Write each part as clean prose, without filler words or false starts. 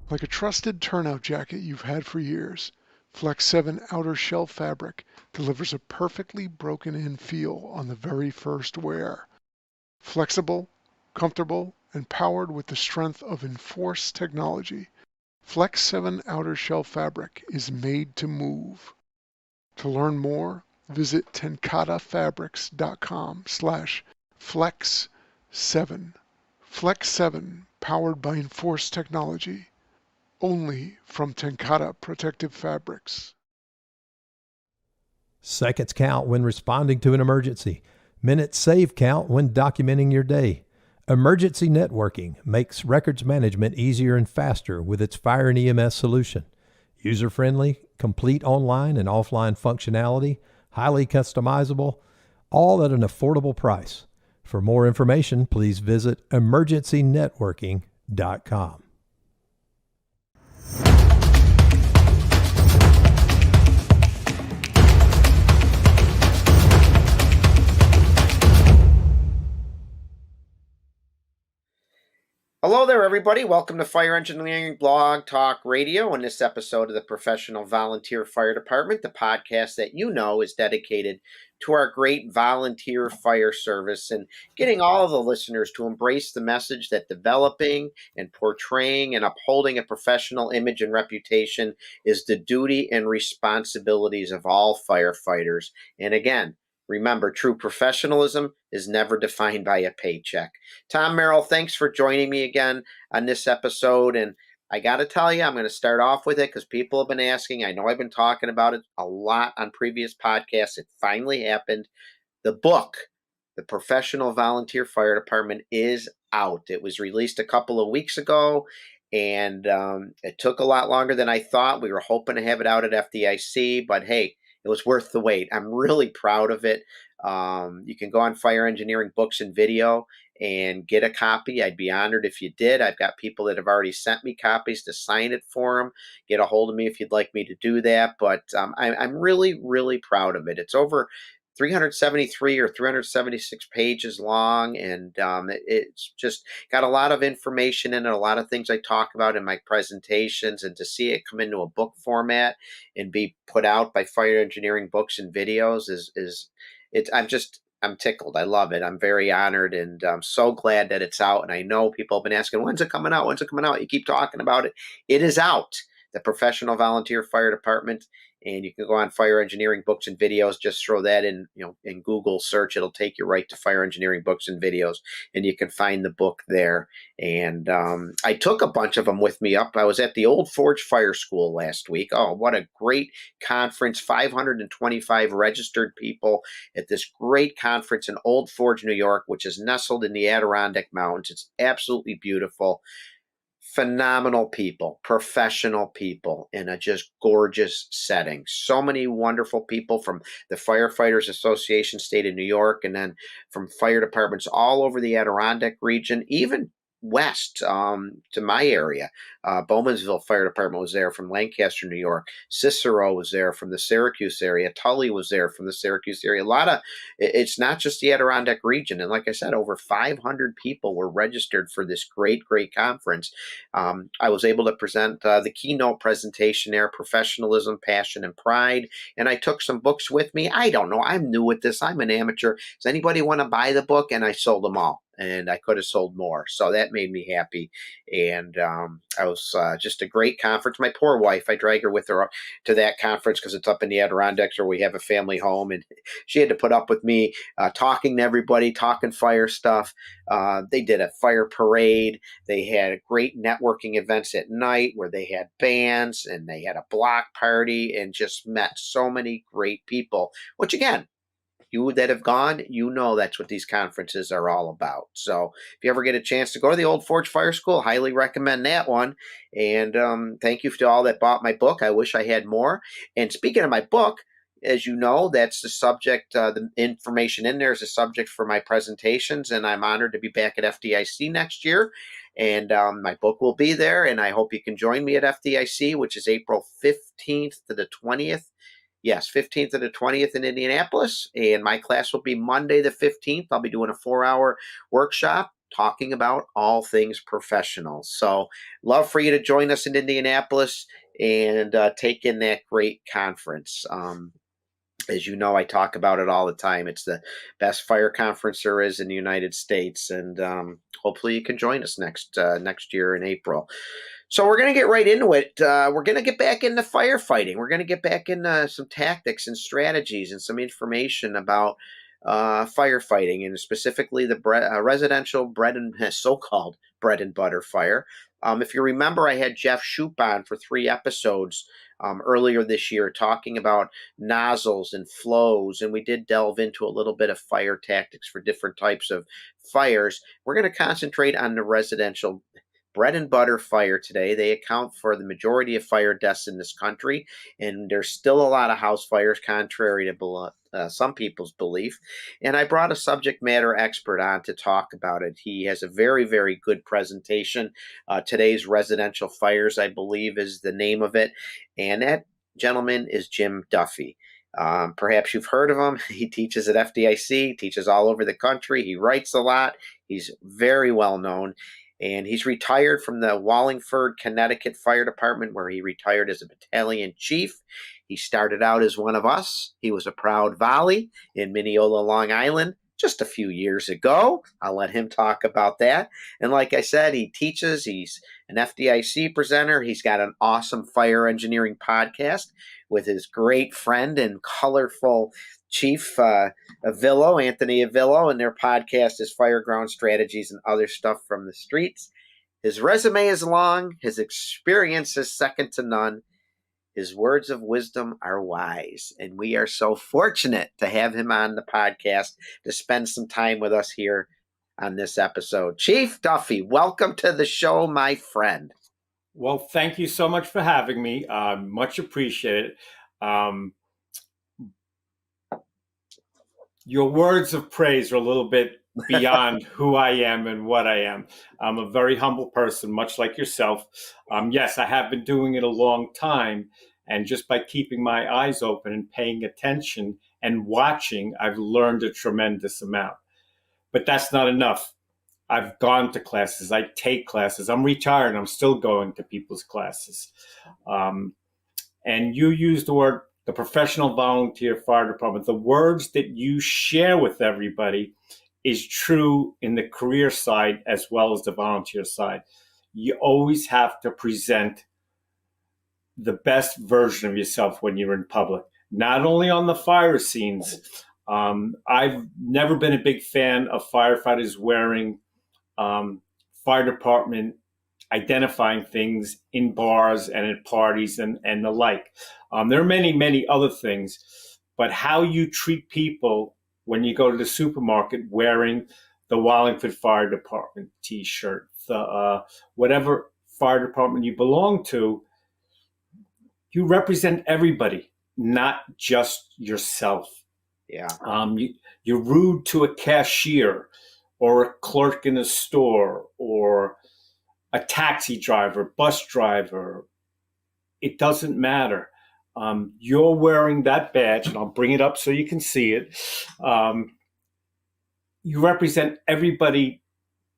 Like a trusted turnout jacket you've had for years, Flex 7 outer shell fabric delivers a perfectly broken-in feel on the very first wear. Flexible, comfortable, and powered with the strength of Enforce technology, Flex 7 outer shell fabric is made to move. To learn more, visit tencatafabrics.com/flex7. Flex 7, powered by Enforce technology, only from TenCate Protective Fabrics. Seconds count when responding to an emergency. Minutes save count when documenting your day. Emergency networking makes records management easier and faster with its Fire and EMS solution. User-friendly, complete online and offline functionality, highly customizable, all at an affordable price. For more information, please visit emergencynetworking.com. Hello there, everybody. Welcome to Fire Engineering Blog Talk Radio. In this episode of the Professional Volunteer Fire Department, the podcast that you know is dedicated to our great volunteer fire service and getting all of the listeners to embrace the message that developing and portraying and upholding a professional image and reputation is the duty and responsibilities of all firefighters. And again, remember, true professionalism is never defined by a paycheck. Tom Merrill, thanks for joining me again on this episode. And I got to tell you, I'm going to start off with it because people have been asking. I know I've been talking about it a lot on previous podcasts. It finally happened. The book, The Professional Volunteer Fire Department, is out. It was released a couple of weeks ago, and it took a lot longer than I thought. We were hoping to have it out at FDIC, but hey, it was worth the wait. I'm really proud of it. You can go on Fire Engineering Books and Video and get a copy. I'd be honored if you did. I've got people that have already sent me copies to sign it for them. Get a hold of me if you'd like me to do that. But I'm really, really proud of it. It's over 373 or 376 pages long, and it's just got a lot of information in it, a lot of things I talk about in my presentations, and to see it come into a book format and be put out by Fire Engineering Books and Videos is I'm tickled. I love it. I'm very honored, and I'm so glad that it's out. And I know people have been asking, when's it coming out? When's it coming out? You keep talking about it. It is out. The Professional Volunteer Fire Department. And you can go on Fire Engineering Books and Videos. Just throw that in, in Google search. It'll take you right to Fire Engineering Books and Videos, and you can find the book there. And I took a bunch of them with me up. I was at the Old Forge Fire School last week. Oh, what a great conference. 525 registered people at this great conference in Old Forge, New York, which is nestled in the Adirondack Mountains. It's absolutely beautiful. Phenomenal people, professional people in a just gorgeous setting. So many wonderful people from the Firefighters Association State of New York, and then from fire departments all over the Adirondack region, even west to my area. Bowmansville Fire Department was there from Lancaster, New York. Cicero was there from the Syracuse area. Tully was there from the Syracuse area. It's not just the Adirondack region. And like I said, over 500 people were registered for this great, great conference. I was able to present the keynote presentation there, Professionalism, Passion, and Pride. And I took some books with me. I don't know. I'm new at this. I'm an amateur. Does anybody want to buy the book? And I sold them all. And I could have sold more. So that made me happy. And I was just a great conference. My poor wife, I drag her with her to that conference because it's up in the Adirondacks where we have a family home. And she had to put up with me talking to everybody, talking fire stuff. They did a fire parade. They had great networking events at night where they had bands and they had a block party and just met so many great people, which again, you that have gone, you know that's what these conferences are all about. So if you ever get a chance to go to the Old Forge Fire School, highly recommend that one. And thank you to all that bought my book. I wish I had more. And speaking of my book, as you know, that's the subject, the information in there is the subject for my presentations. And I'm honored to be back at FDIC next year. And my book will be there. And I hope you can join me at FDIC, which is April 15th to the 20th. Yes, 15th to the 20th in Indianapolis. And my class will be Monday the 15th. I'll be doing a 4-hour workshop. talking about all things professional. So love for you to join us in Indianapolis and take in that great conference. As you know, I talk about it all the time. It's the best fire conference there is in the United States, and hopefully you can join us next year in April. So we're going to get right into it. We're going to get back into firefighting. We're going to get back into some tactics and strategies and some information about firefighting, and specifically the residential so-called bread and butter fire. If you remember, I had Jeff Shoup on for 3 episodes earlier this year talking about nozzles and flows, and we did delve into a little bit of fire tactics for different types of fires. We're going to concentrate on the residential bread and butter fire today. They account for the majority of fire deaths in this country, and there's still a lot of house fires, contrary to some people's belief. And I brought a subject matter expert on to talk about it. He has a very, very good presentation. Today's Residential Fires, I believe, is the name of it. And that gentleman is Jim Duffy. Perhaps you've heard of him. He teaches at FDIC, teaches all over the country. He writes a lot. He's very well known. And he's retired from the Wallingford, Connecticut Fire Department, where he retired as a battalion chief. He started out as one of us. He was a proud volley in Mineola, Long Island, just a few years ago. I'll let him talk about that. And like I said, he teaches. He's an FDIC presenter. He's got an awesome fire engineering podcast with his great friend and colorful Chief Avillo, Anthony Avillo, and their podcast is Fireground Strategies and Other Stuff from the Streets. His resume is long. His experience is second to none. His words of wisdom are wise. And we are so fortunate to have him on the podcast to spend some time with us here on this episode. Chief Duffy, welcome to the show, my friend. Well, thank you so much for having me. Much appreciated. Your words of praise are a little bit beyond who I am and what I am. I'm a very humble person, much like yourself. Yes, I have been doing it a long time. And just by keeping my eyes open and paying attention and watching, I've learned a tremendous amount. But that's not enough. I've gone to classes. I take classes. I'm retired. I'm still going to people's classes. And you use the word the professional volunteer fire department. The words that you share with everybody is true in the career side as well as the volunteer side. You always have to present the best version of yourself when you're in public, not only on the fire scenes. I've never been a big fan of firefighters wearing fire department identifying things in bars and at parties and the like. There are many, many other things, but how you treat people when you go to the supermarket wearing the Wallingford Fire Department T-shirt, the whatever fire department you belong to, you represent everybody, not just yourself. Yeah. You're rude to a cashier or a clerk in a store or a taxi driver, bus driver. It doesn't matter. You're wearing that badge, and I'll bring it up so you can see it. You represent everybody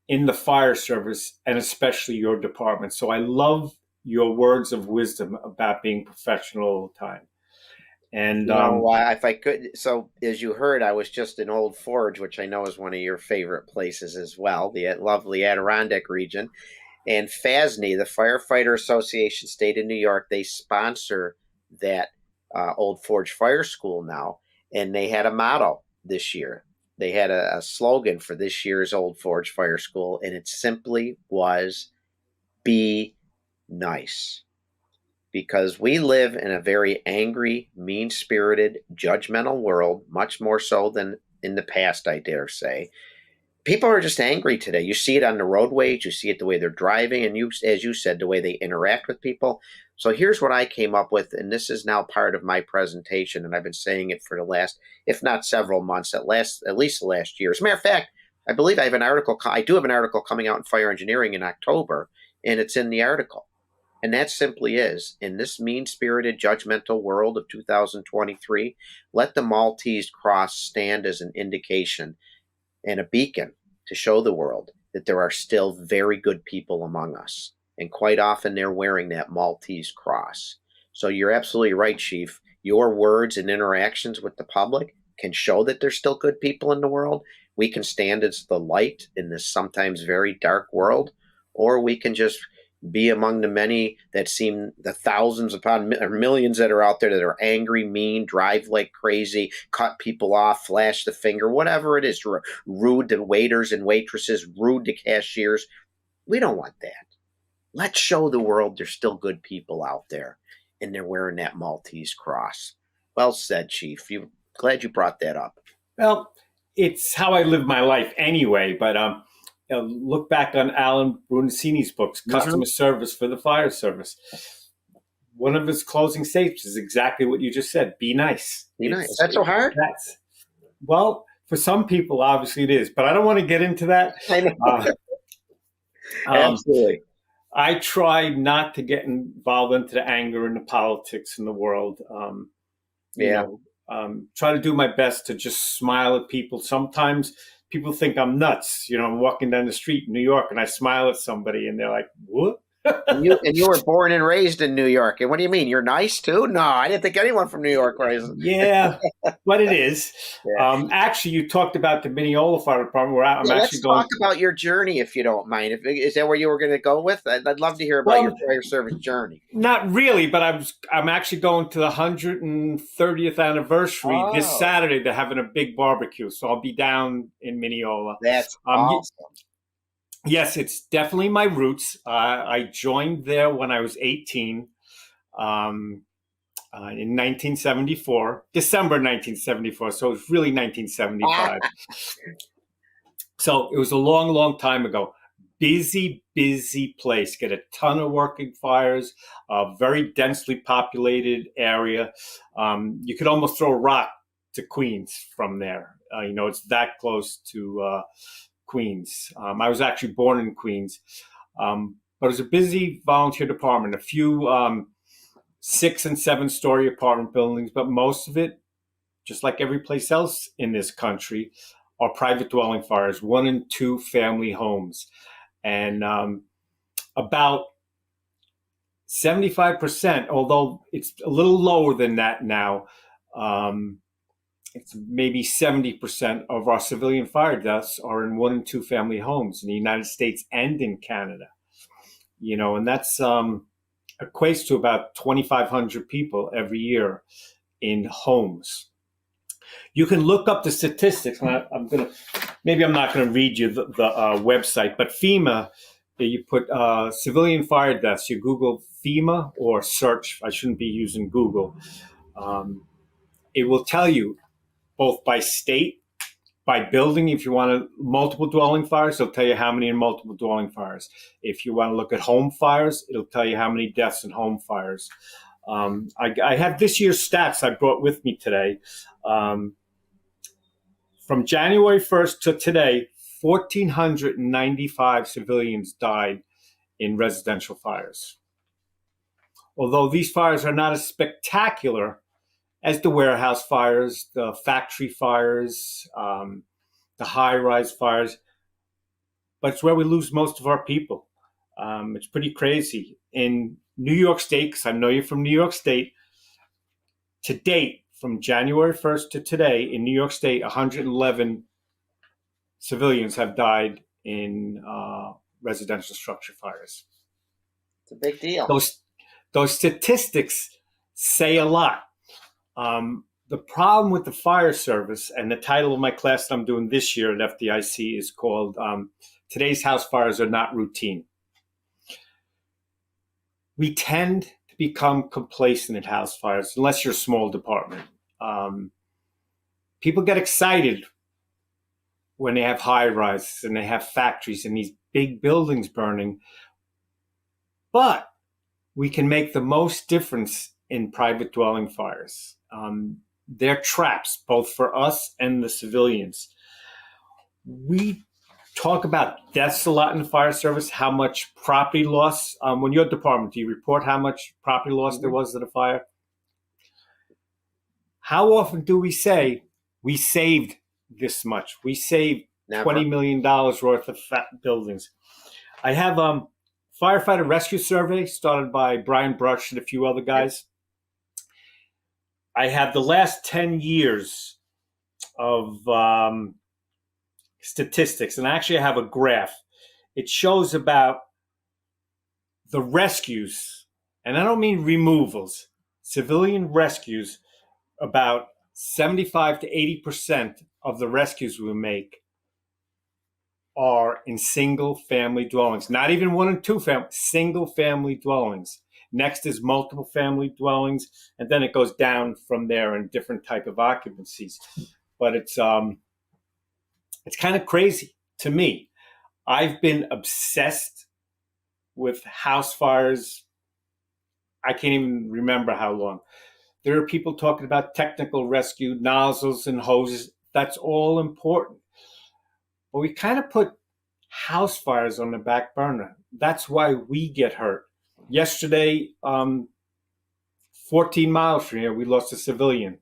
in the fire service, and especially your department. So I love your words of wisdom about being professional all the time. And if I could, so as you heard, I was just in Old Forge, which I know is one of your favorite places as well, the lovely Adirondack region. And FASNY, the Firefighter Association State of New York, they sponsor that Old Forge Fire School now. And they had a motto this year. They had a slogan for this year's Old Forge Fire School, and it simply was, be nice. Because we live in a very angry, mean-spirited, judgmental world, much more so than in the past, I dare say. People are just angry today. You see it on the roadways. You see it the way they're driving. And you, as you said, the way they interact with people. So here's what I came up with. And this is now part of my presentation. And I've been saying it for the last, if not several months, at least the last year. As a matter of fact, I believe I have an article. I do have an article coming out in Fire Engineering in October. And it's in the article. And that simply is, in this mean-spirited, judgmental world of 2023, let the Maltese cross stand as an indication and a beacon to show the world that there are still very good people among us. And quite often they're wearing that Maltese cross. So you're absolutely right, Chief. Your words and interactions with the public can show that there's still good people in the world. We can stand as the light in this sometimes very dark world, or we can just be among the many that seem the thousands upon or millions that are out there that are angry, mean, drive like crazy, cut people off, flash the finger, whatever it is, rude to waiters and waitresses, rude to cashiers. We don't want that. Let's show the world there's still good people out there, and they're wearing that Maltese cross. Well said, Chief. Glad you brought that up. Well, it's how I live my life anyway, but look back on Alan Brunacini's books, Customer Service for the Fire Service. One of his closing statements is exactly what you just said. Be nice. Be nice. Is that so hard? Well, for some people, obviously it is, but I don't want to get into that. I know. Absolutely. I try not to get involved into the anger and the politics in the world. Try to do my best to just smile at people. Sometimes people think I'm nuts. I'm walking down the street in New York and I smile at somebody and they're like, what? And you were born and raised in New York. And what do you mean? You're nice too? No, I didn't think anyone from New York was. Yeah, but it is. Yeah. Actually, you talked about the Mineola Fire Department. Where let's talk about your journey, if you don't mind. Is that where you were going to go with? I'd love to hear about your fire service journey. Not really, but I'm actually going to the 130th anniversary this Saturday. They're having a big barbecue, so I'll be down in Mineola. That's awesome. Yes, it's definitely my roots. I joined there when I was 18 in 1974, December 1974. So it was really 1975. So it was a long, long time ago. Busy place. Get a ton of working fires, a very densely populated area. You could almost throw a rock to Queens from there. It's that close to Queens. I was actually born in Queens, but it was a busy volunteer department, a few 6- and 7-story apartment buildings, but most of it, just like every place else in this country, are private dwelling fires, 1- and 2-family homes. And about 75%, although it's a little lower than that now, it's maybe 70% of our civilian fire deaths are in 1- and 2-family homes in the United States and in Canada. And that's equates to about 2,500 people every year in homes. You can look up the statistics. And I'm not going to read you the website, but FEMA, you put civilian fire deaths. You Google FEMA or search. I shouldn't be using Google. It will tell you both by state, by building. If you want multiple dwelling fires, it'll tell you how many in multiple dwelling fires. If you want to look at home fires, it'll tell you how many deaths in home fires. I have this year's stats I brought with me today. From January 1st to today, 1,495 civilians died in residential fires. Although these fires are not as spectacular as the warehouse fires, the factory fires, the high-rise fires, but it's where we lose most of our people. It's pretty crazy. In New York State, because I know you're from New York State, to date, from January 1st to today, in New York State, 111 civilians have died in residential structure fires. It's a big deal. Those statistics say a lot. The problem with the fire service, and the title of my class that I'm doing this year at FDIC is called Today's House Fires Are Not Routine. We tend to become complacent at house fires, unless you're a small department. People get excited when they have high rises and they have factories and these big buildings burning. But we can make the most difference in private dwelling fires. They're traps, both for us and the civilians. We talk about deaths a lot in the fire service, how much property loss. When your department, do you report how much property loss there was at a fire? How often do we say, we saved this much? We saved Never. $20 million worth of buildings. I have firefighter rescue survey started by Brian Brush and a few other guys. I have the last 10 years of statistics, and actually I have a graph. It shows about the rescues, and I don't mean removals, civilian rescues. About 75 to 80% of the rescues we make are in single family dwellings, not even one and two family, single family dwellings. Next is multiple family dwellings, and then it goes down from there in different type of occupancies. But it's kind of crazy to me. I've been obsessed with house fires. I can't even remember how long. There are people talking about technical rescue, nozzles and hoses. That's all important. But we kind of put house fires on the back burner. That's why we get hurt. Yesterday, 14 miles from here, we lost a civilian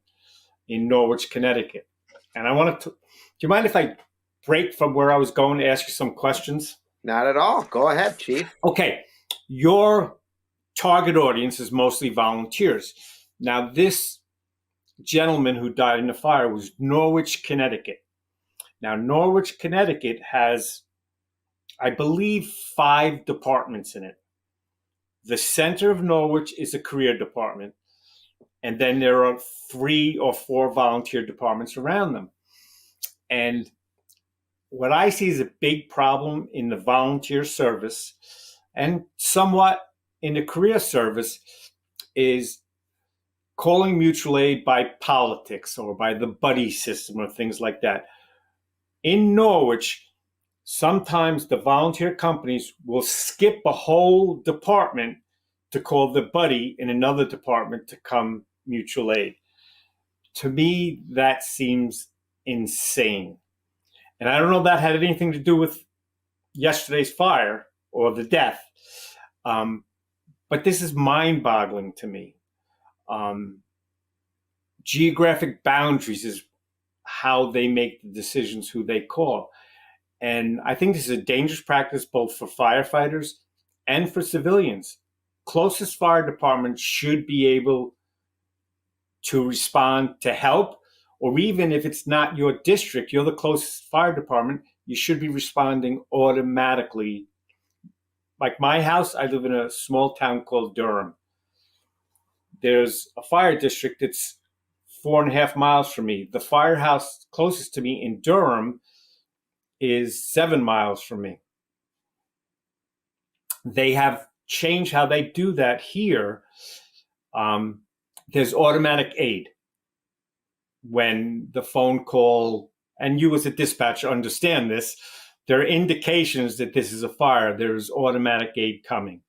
in Norwich, Connecticut. And I wanted to, do you mind if I break from where I was going to ask you some questions? Not at all. Go ahead, Chief. Okay. Your target audience is mostly volunteers. Now, this gentleman who died in the fire was Norwich, Connecticut. Now, Norwich, Connecticut has, I believe, 5 departments in it. The center of Norwich is a career department, and then there are 3 or 4 volunteer departments around them. And what I see is a big problem in the volunteer service and somewhat in the career service is calling mutual aid by politics or by the buddy system or things like that. In Norwich, sometimes the volunteer companies will skip a whole department to call the buddy in another department to come mutual aid. To me, that seems insane. And I don't know if that had anything to do with yesterday's fire or the death. But this is mind-boggling to me. Geographic boundaries is how they make the decisions who they call. And I think this is a dangerous practice both for firefighters and for civilians. Closest fire department should be able to respond to help, or even if it's not your district, you're the closest fire department, you should be responding automatically. Like my house, I live in a small town called Durham. There's a fire district that's 4.5 miles from me. The firehouse closest to me in Durham is 7 miles from me. They have changed how they do that here. There's automatic aid. When the phone call, and you as a dispatcher understand this, there are indications that this is a fire. There's automatic aid coming.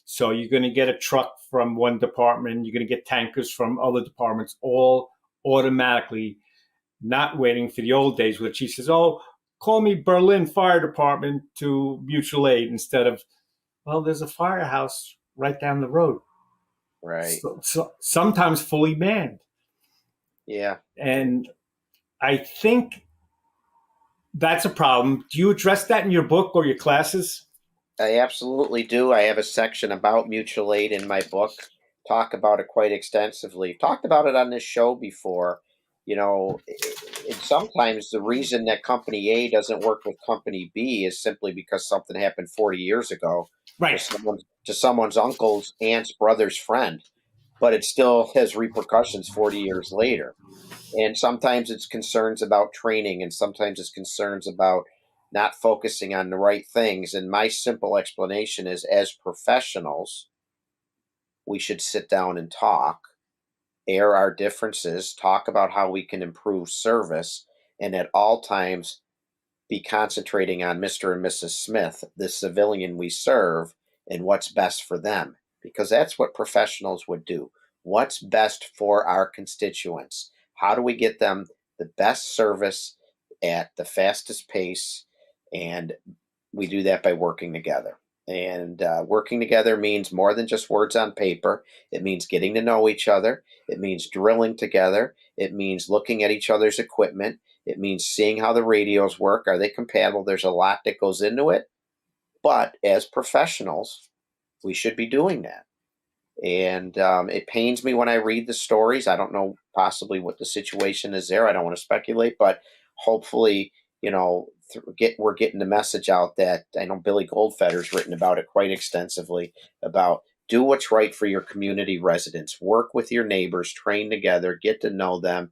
So you're going to get a truck from one department. You're going to get tankers from other departments, all automatically, not waiting for the old days where the chief says, oh, call me Berlin Fire Department to mutual aid, instead of, well, there's a firehouse right down the road. Right. So sometimes fully manned. Yeah. And I think that's a problem. Do you address that in your book or your classes? I absolutely do. I have a section about mutual aid in my book. Talk about it quite extensively. Talked about it on this show before. You know, and sometimes the reason that company A doesn't work with company B is simply because something happened 40 years ago. Right. To someone's uncle's aunt's brother's friend, but it still has repercussions 40 years later. And sometimes it's concerns about training, and sometimes it's concerns about not focusing on the right things. And my simple explanation is, as professionals, we should sit down and talk, air our differences, talk about how we can improve service, and at all times be concentrating on Mr. and Mrs. Smith, the civilian we serve, and what's best for them, because that's what professionals would do. What's best for our constituents? How do we get them the best service at the fastest pace? And we do that by working together. And working together means more than just words on paper. It means getting to know each other. It means drilling together. It means looking at each other's equipment. It means seeing how the radios work. Are they compatible? There's a lot that goes into it. But as professionals, we should be doing that. And it pains me when I read the stories. I don't know possibly what the situation is there. I don't want to speculate, but hopefully, we're getting the message out that I know Billy Goldfeder's written about it quite extensively about do what's right for your community residents, work with your neighbors, train together, get to know them.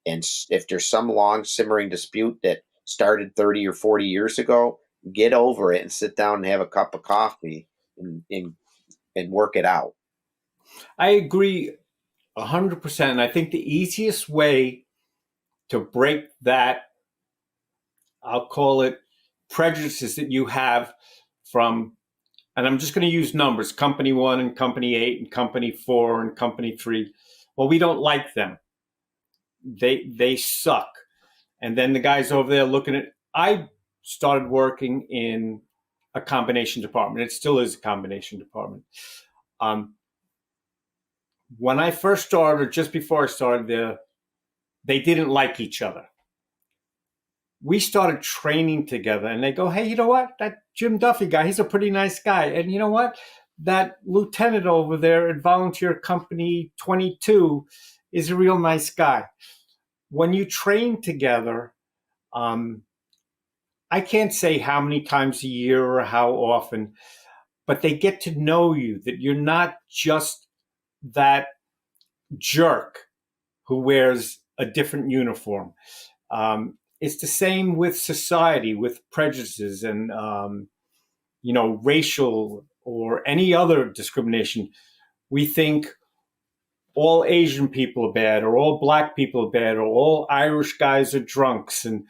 And if there's some long simmering dispute that started 30 or 40 years ago, get over it and sit down and have a cup of coffee and work it out. I agree 100%. And I think the easiest way to break that, I'll call it prejudices that you have from, and I'm just going to use numbers, company 1 and company 8 and company 4 and company 3. Well, we don't like them. They suck. And then the guys over there looking at, I started working in a combination department. It still is a combination department. When I first started, just before I started there, they didn't like each other. We started training together and they go, hey, you know what? That Jim Duffy guy, he's a pretty nice guy. And you know what? That lieutenant over there at Volunteer Company 22 is a real nice guy. When you train together, I can't say how many times a year or how often, but they get to know you, that you're not just that jerk who wears a different uniform. It's the same with society, with prejudices and, racial or any other discrimination. We think all Asian people are bad, or all black people are bad, or all Irish guys are drunks, and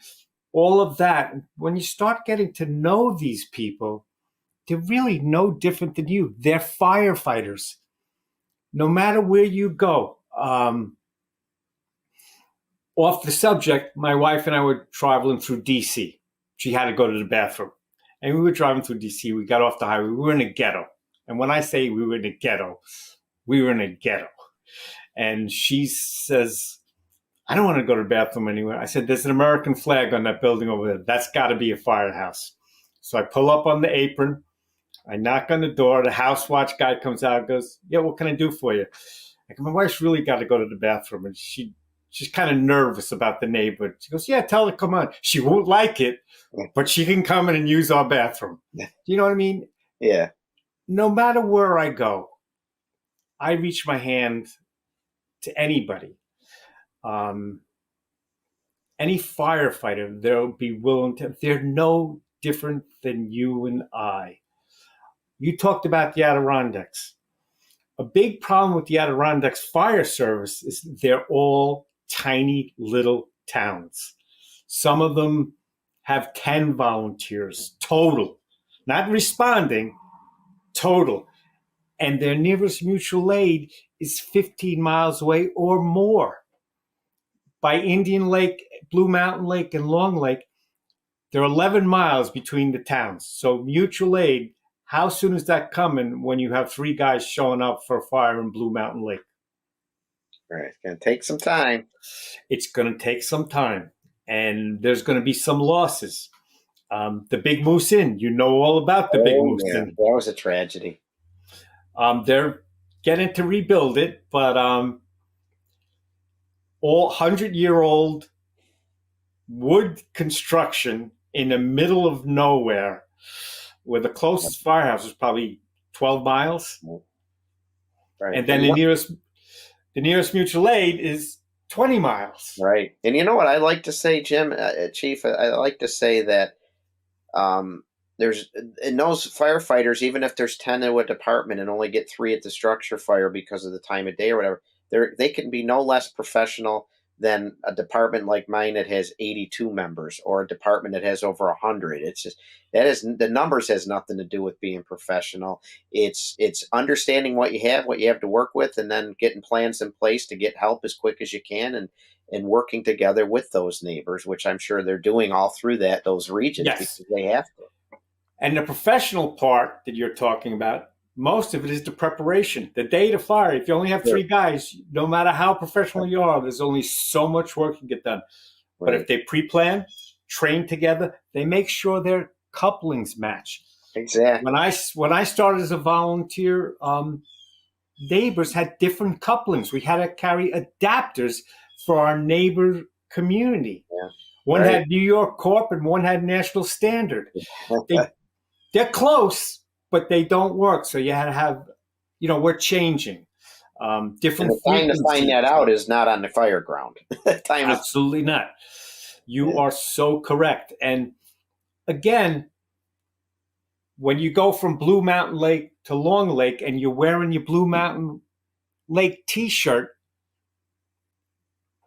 all of that. When you start getting to know these people, they're really no different than you. They're firefighters. No matter where you go. Off the subject, my wife and I were traveling through D.C. She had to go to the bathroom. And we were driving through D.C. We got off the highway. We were in a ghetto. And when I say we were in a ghetto, we were in a ghetto. And she says, I don't want to go to the bathroom anywhere. I said, there's an American flag on that building over there. That's got to be a firehouse. So I pull up on the apron. I knock on the door. The house watch guy comes out and goes, yeah, what can I do for you? My wife's really got to go to the bathroom. And she's kind of nervous about the neighbor. She goes, yeah, tell her, come on. She won't like it, but she can come in and use our bathroom. Do you know what I mean? Yeah. No matter where I go, I reach my hand to anybody. Any firefighter, they'll be willing to, they're no different than you and I. You talked about the Adirondacks. A big problem with the Adirondacks Fire Service is they're all tiny little towns. Some of them have 10 volunteers total, not responding, total. And their nearest mutual aid is 15 miles away or more. By Indian Lake, Blue Mountain Lake, and Long Lake, there are 11 miles between the towns. So mutual aid, how soon is that coming when you have 3 guys showing up for a fire in Blue Mountain Lake? Right. It's going to take some time. It's going to take some time. And there's going to be some losses. The Big Moose Inn, you know all about the Big Moose Inn. That was a tragedy. They're getting to rebuild it, but all 100-year-old wood construction in the middle of nowhere, where the closest firehouse is probably 12 miles. Right. And then the nearest mutual aid is 20 miles. Right. And you know what I like to say, Jim, Chief, I like to say that there's, in those firefighters, even if there's 10 in a department and only get 3 at the structure fire because of the time of day or whatever, they can be no less professional than a department like mine that has 82 members, or a department that has over 100. It's just, the numbers has nothing to do with being professional. It's understanding what you have to work with, and then getting plans in place to get help as quick as you can, and working together with those neighbors, which I'm sure they're doing all through those regions. Yes. Because they have to. And the professional part that you're talking about, most of it is the preparation. The day to fire, if you only have 3 guys, no matter how professional you are, there's only so much work can get done. But if they pre-plan, train together, they make sure their couplings match. Exactly. When I started as a volunteer, neighbors had different couplings. We had to carry adapters for our neighbor community. Yeah. One had New York Corp and one had National Standard. They're close, but they don't work. So you had to have, we're changing. Different. And the time to find that out is not on the fire ground. Absolutely not. You are so correct. And again, when you go from Blue Mountain Lake to Long Lake and you're wearing your Blue Mountain Lake t-shirt,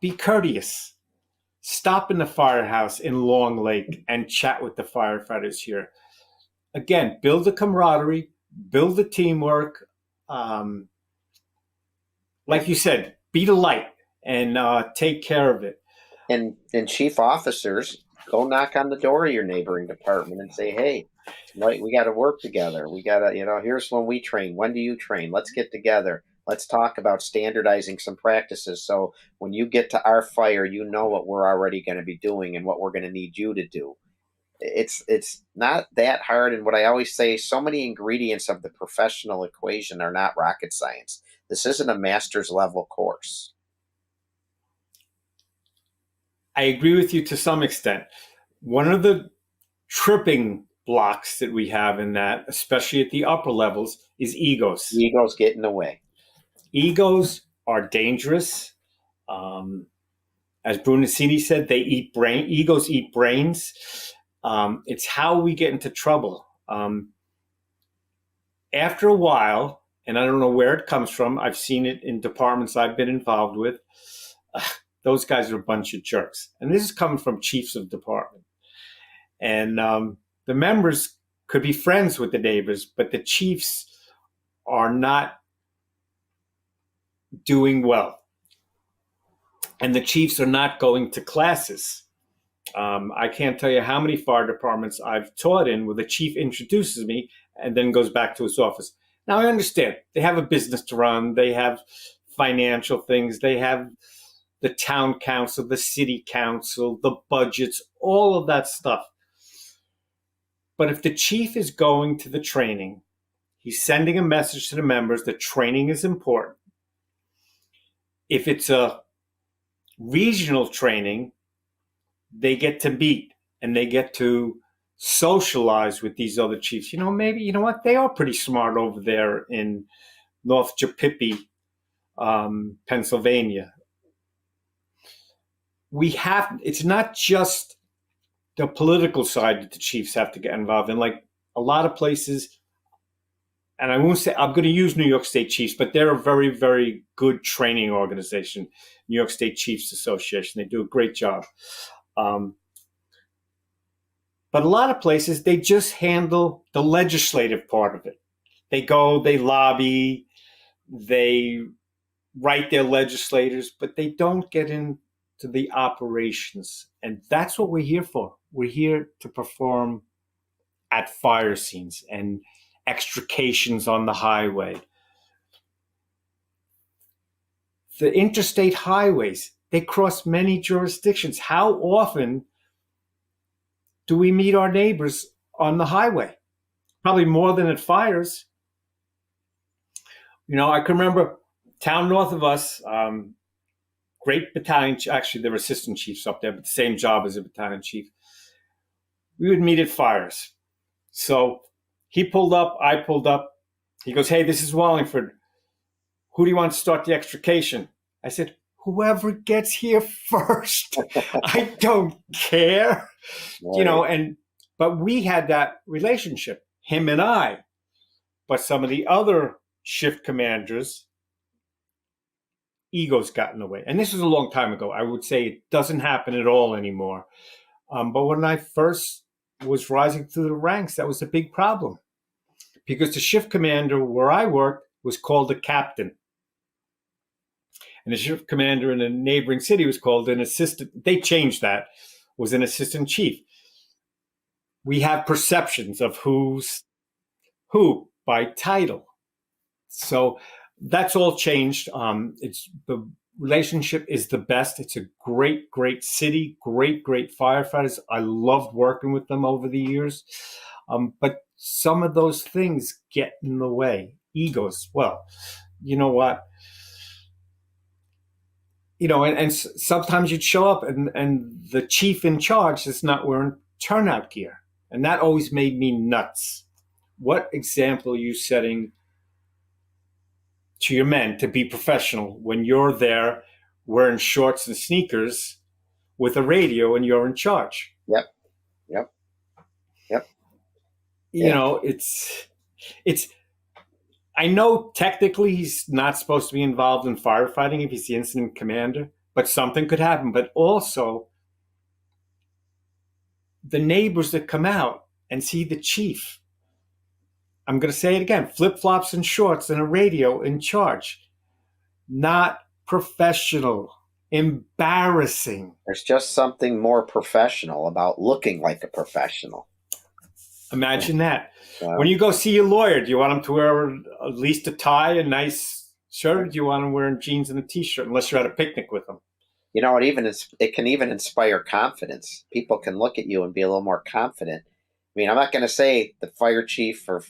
be courteous. Stop in the firehouse in Long Lake and chat with the firefighters here. Again, build the camaraderie, build the teamwork. Like you said, be the light and take care of it. And chief officers, go knock on the door of your neighboring department and say, hey, we got to work together. We got to, here's when we train. When do you train? Let's get together. Let's talk about standardizing some practices. So when you get to our fire, you know what we're already going to be doing and what we're going to need you to do. It's not that hard. And what I always say, so many ingredients of the professional equation are not rocket science. This isn't a master's level course. I agree with you to some extent. One of the tripping blocks that we have in that, especially at the upper levels, is egos. Egos get in the way. Egos are dangerous. As Brunacini said, egos eat brains. It's how we get into trouble. After a while, and I don't know where it comes from, I've seen it in departments I've been involved with, those guys are a bunch of jerks. And this is coming from chiefs of department. And the members could be friends with the neighbors, but the chiefs are not doing well. And the chiefs are not going to classes. I can't tell you how many fire departments I've taught in where the chief introduces me and then goes back to his office. Now, I understand. They have a business to run. They have financial things. They have the town council, the city council, the budgets, all of that stuff. But if the chief is going to the training, he's sending a message to the members that training is important. If it's a regional training, they get to meet and they get to socialize with these other chiefs. Maybe, you know what? They are pretty smart over there in North Japippi, Pennsylvania. It's not just the political side that the chiefs have to get involved in. Like a lot of places, and I won't say, I'm going to use New York State Chiefs, but they're a very, very good training organization, New York State Chiefs Association. They do a great job. But a lot of places, they just handle the legislative part of it. They go, they lobby, they write their legislators, but they don't get into the operations. And that's what we're here for. We're here to perform at fire scenes and extrications on the highway. The interstate highways, they cross many jurisdictions. How often do we meet our neighbors on the highway? Probably more than at fires. I can remember town north of us, great battalion, actually there were assistant chiefs up there, but the same job as a battalion chief. We would meet at fires. So he pulled up, I pulled up. He goes, hey, this is Wallingford. Who do you want to start the extrication? I said, whoever gets here first. I don't care. Right. But we had that relationship, him and I. But some of the other shift commanders, egos got in the way. And this was a long time ago. I would say it doesn't happen at all anymore. But when I first was rising through the ranks, that was a big problem. Because the shift commander where I worked was called a captain. And the shift commander in a neighboring city was called an assistant. They changed that, was an assistant chief. we have perceptions of who's who by title. So that's all changed. It's the relationship is the best. It's a great, great city, great, great firefighters. I loved working with them over the years. But some of those things get in the way. Egos. Well, you know what? And sometimes you'd show up and the chief in charge is not wearing turnout gear. And that always made me nuts. What example are you setting to your men to be professional when you're there wearing shorts and sneakers with a radio and you're in charge? Yep. It's I know technically he's not supposed to be involved in firefighting if he's the incident commander, but something could happen. But also the neighbors that come out and see the chief, I'm going to say it again, flip-flops and shorts and a radio in charge. Not professional. Embarrassing. There's just something more professional about looking like a professional. Imagine that. When you go see a lawyer, do you want him to wear at least a tie, a nice shirt, or do you want him wearing jeans and a T-shirt, unless you're at a picnic with him? It can even inspire confidence. People can look at you and be a little more confident. I mean, I'm not going to say the fire chief or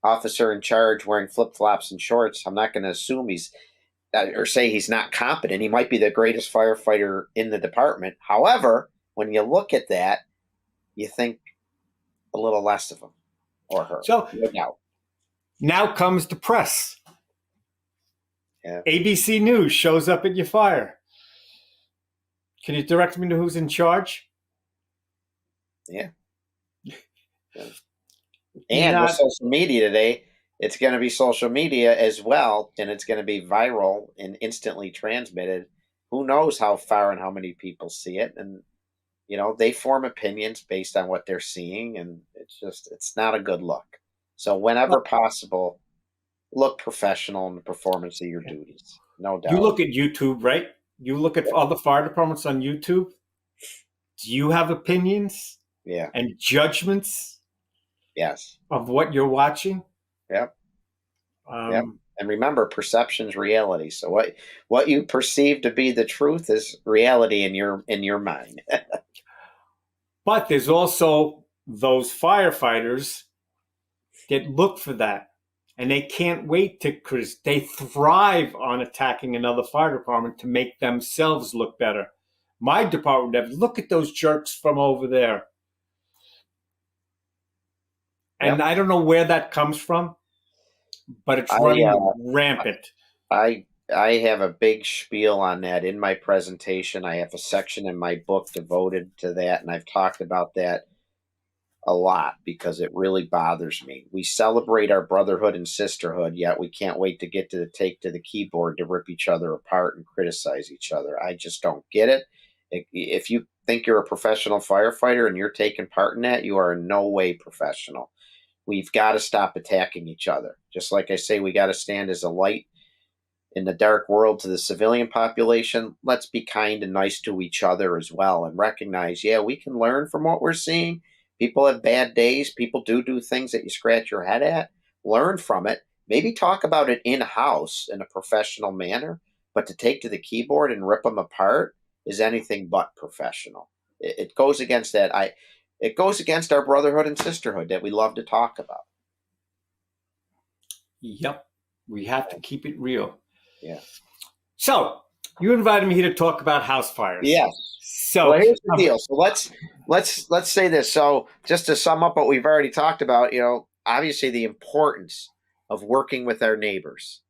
officer in charge wearing flip-flops and shorts. I'm not going to assume or say he's not competent. He might be the greatest firefighter in the department. However, when you look at that, you think a little less of him or her. So now comes the press. Yeah. ABC News shows up at your fire. Can you direct me to who's in charge? Yeah. And with social media today, it's going to be social media as well, and it's going to be viral and instantly transmitted. Who knows how far and how many people see it? And they form opinions based on what they're seeing, and it's not a good look. So whenever possible, look professional in the performance of your duties. No doubt. You look at YouTube, right? You look at other fire departments on YouTube. Do you have opinions? Yeah. And judgments? Yes. Of what you're watching? Yep. Yep. And remember, perception's reality. So what you perceive to be the truth is reality in your mind. But there's also those firefighters that look for that, and they can't wait they thrive on attacking another fire department to make themselves look better. My department would have, look at those jerks from over there. And I don't know where that comes from, but it's running rampant. I have a big spiel on that in my presentation. I have a section in my book devoted to that, and I've talked about that a lot because it really bothers me. We celebrate our brotherhood and sisterhood, yet we can't wait to get to take to the keyboard to rip each other apart and criticize each other. I just don't get it. If you think you're a professional firefighter and you're taking part in that, you are in no way professional. We've got to stop attacking each other. Just like I say, we got to stand as a light in the dark world to the civilian population. Let's be kind and nice to each other as well and recognize, we can learn from what we're seeing. People have bad days. People do things that you scratch your head at. Learn from it. Maybe talk about it in-house in a professional manner. But to take to the keyboard and rip them apart is anything but professional. It goes against that. It goes against our brotherhood and sisterhood that we love to talk about. Yep. We have to keep it real. Yeah. So you invited me here to talk about house fires. Yes. So here's the deal. So let's say this. So just to sum up what we've already talked about, obviously the importance of working with our neighbors,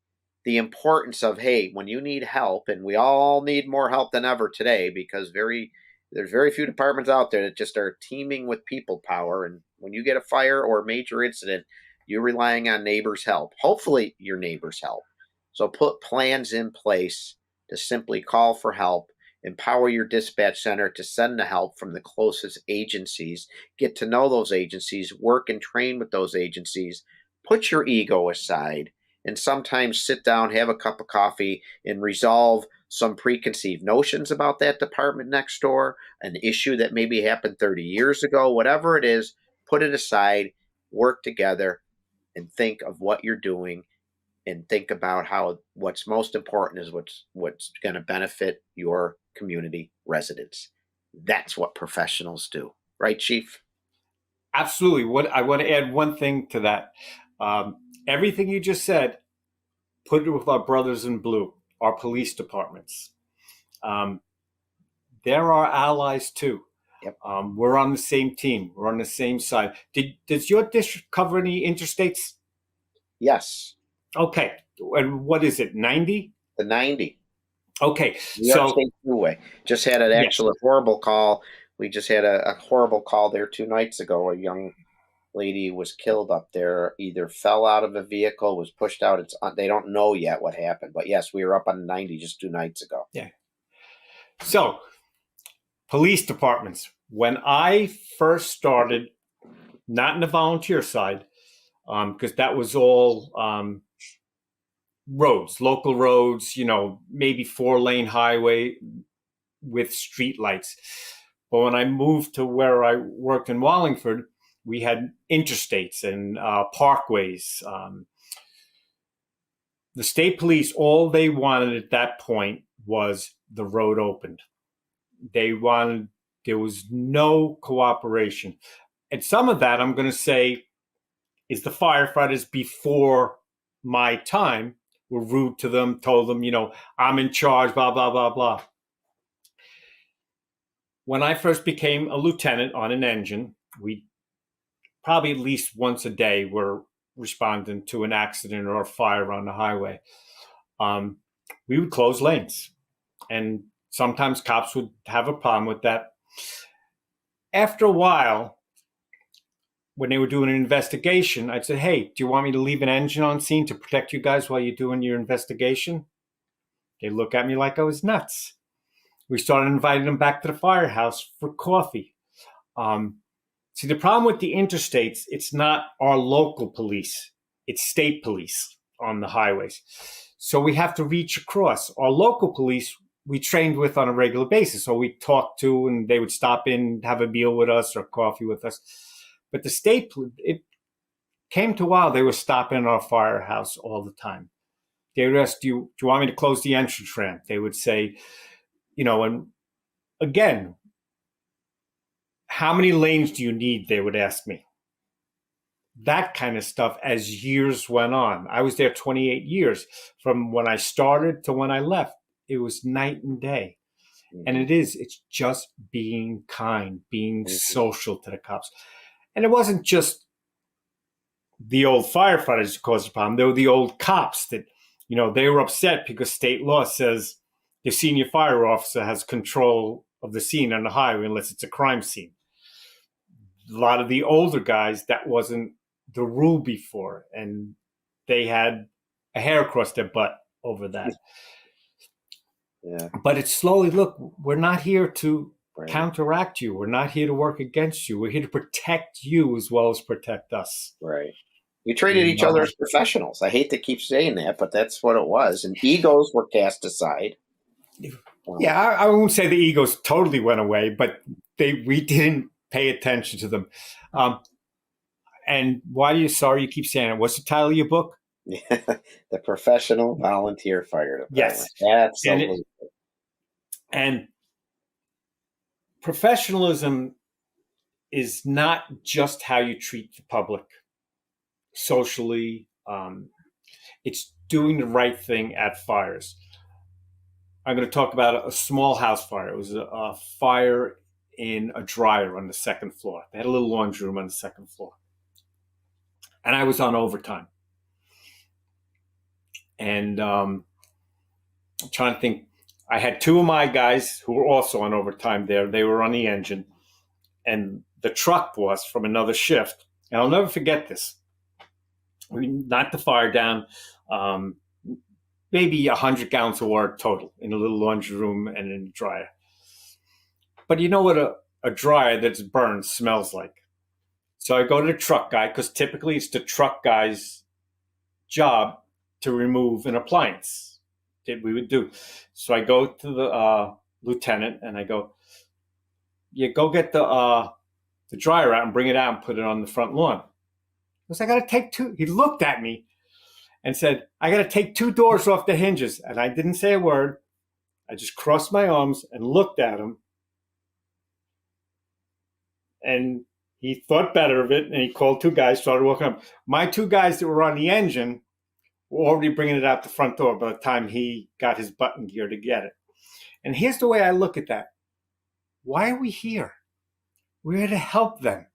the importance of, hey, when you need help, and we all need more help than ever today because there's very few departments out there that just are teeming with people power. And when you get a fire or a major incident, you're relying on neighbors' help. Hopefully your neighbors help. So put plans in place to simply call for help, empower your dispatch center to send the help from the closest agencies, get to know those agencies, work and train with those agencies, put your ego aside, and sometimes sit down, have a cup of coffee, and resolve some preconceived notions about that department next door, an issue that maybe happened 30 years ago, whatever it is. put it aside, work together, and think of what you're doing, and think about how what's most important is what's going to benefit your community residents. That's what professionals do, right, Chief? Absolutely. What I want to add one thing to that. Everything you just said, put it with our brothers in blue, our police departments. They're our allies too. Yep. We're on the same team. We're on the same side. Does your district cover any interstates? Yes. Okay. And what is it, 90? The 90. Okay. New York So, State Thruway. Just had an actual horrible call. We just had a horrible call there 2 nights ago. A young lady was killed up there, either fell out of a vehicle, was pushed out. They don't know yet what happened. But yes, we were up on 90 just 2 nights ago. yeah. So, police departments. When I first started, not in the volunteer side, because that was all roads, local roads, maybe 4-lane highway with street lights. But when I moved to where I worked in Wallingford, we had interstates and parkways. The state police, all they wanted at that point was the road opened. There was no cooperation. And some of that, I'm going to say, is the firefighters before my time were rude to them, told them, I'm in charge, blah, blah, blah, blah. When I first became a lieutenant on an engine, we probably at least once a day were responding to an accident or a fire on the highway. We would close lanes. And sometimes cops would have a problem with that. After a while, when they were doing an investigation, I'd say, hey, do you want me to leave an engine on scene to protect you guys while you're doing your investigation? They look at me like I was nuts. We started inviting them back to the firehouse for coffee. See, the problem with the interstates, it's not our local police. It's state police on the highways. So we have to reach across. Our local police, we trained with on a regular basis. So we talked to, and they would stop in, have a meal with us or coffee with us. But the state, it came to a while, they were stopping in our firehouse all the time. They would ask, do you want me to close the entrance ramp? They would say, and again, how many lanes do you need? They would ask me. That kind of stuff as years went on. I was there 28 years. From when I started to when I left, it was night and day. Mm-hmm. And it's just being kind, being social to the cops. And it wasn't just the old firefighters who caused the problem. There were the old cops that, they were upset because state law says the senior fire officer has control of the scene on the highway unless it's a crime scene. A lot of the older guys, that wasn't the rule before, and they had a hair across their butt over that. Yeah. But it's slowly, look, we're not here to counteract you. We're not here to work against you. We're here to protect you as well as protect us. Right. You treated each other as professionals. I hate to keep saying that, but that's what it was. And egos were cast aside. Yeah, I won't say the egos totally went away, but we didn't pay attention to them. And why are you sorry you keep saying it? What's the title of your book? The Professional Volunteer Fire Department. Yes. Absolutely. And professionalism is not just how you treat the public socially. It's doing the right thing at fires. I'm going to talk about a small house fire. It was a fire in a dryer on the second floor. They had a little laundry room on the second floor. And I was on overtime. And I'm trying to think. I had 2 of my guys who were also on overtime there. They were on the engine. And the truck boss from another shift, and I'll never forget this. We knocked the fire down, maybe 100 gallons of water total in a little laundry room and in a dryer. But you know what a dryer that's burned smells like? So I go to the truck guy, because typically it's the truck guy's job to remove an appliance that we would do. So I go to the lieutenant and I go, yeah, go get the the dryer out and bring it out and put it on the front lawn. I was, I got to take two. He looked at me and said, I got to take two doors off the hinges. And I didn't say a word. I just crossed my arms and looked at him. And he thought better of it, and he called two guys, started walking up. My two guys that were on the engine were already bringing it out the front door by the time he got his button gear to get it. And here's the way I look at that. Why are we here? We're here to help them.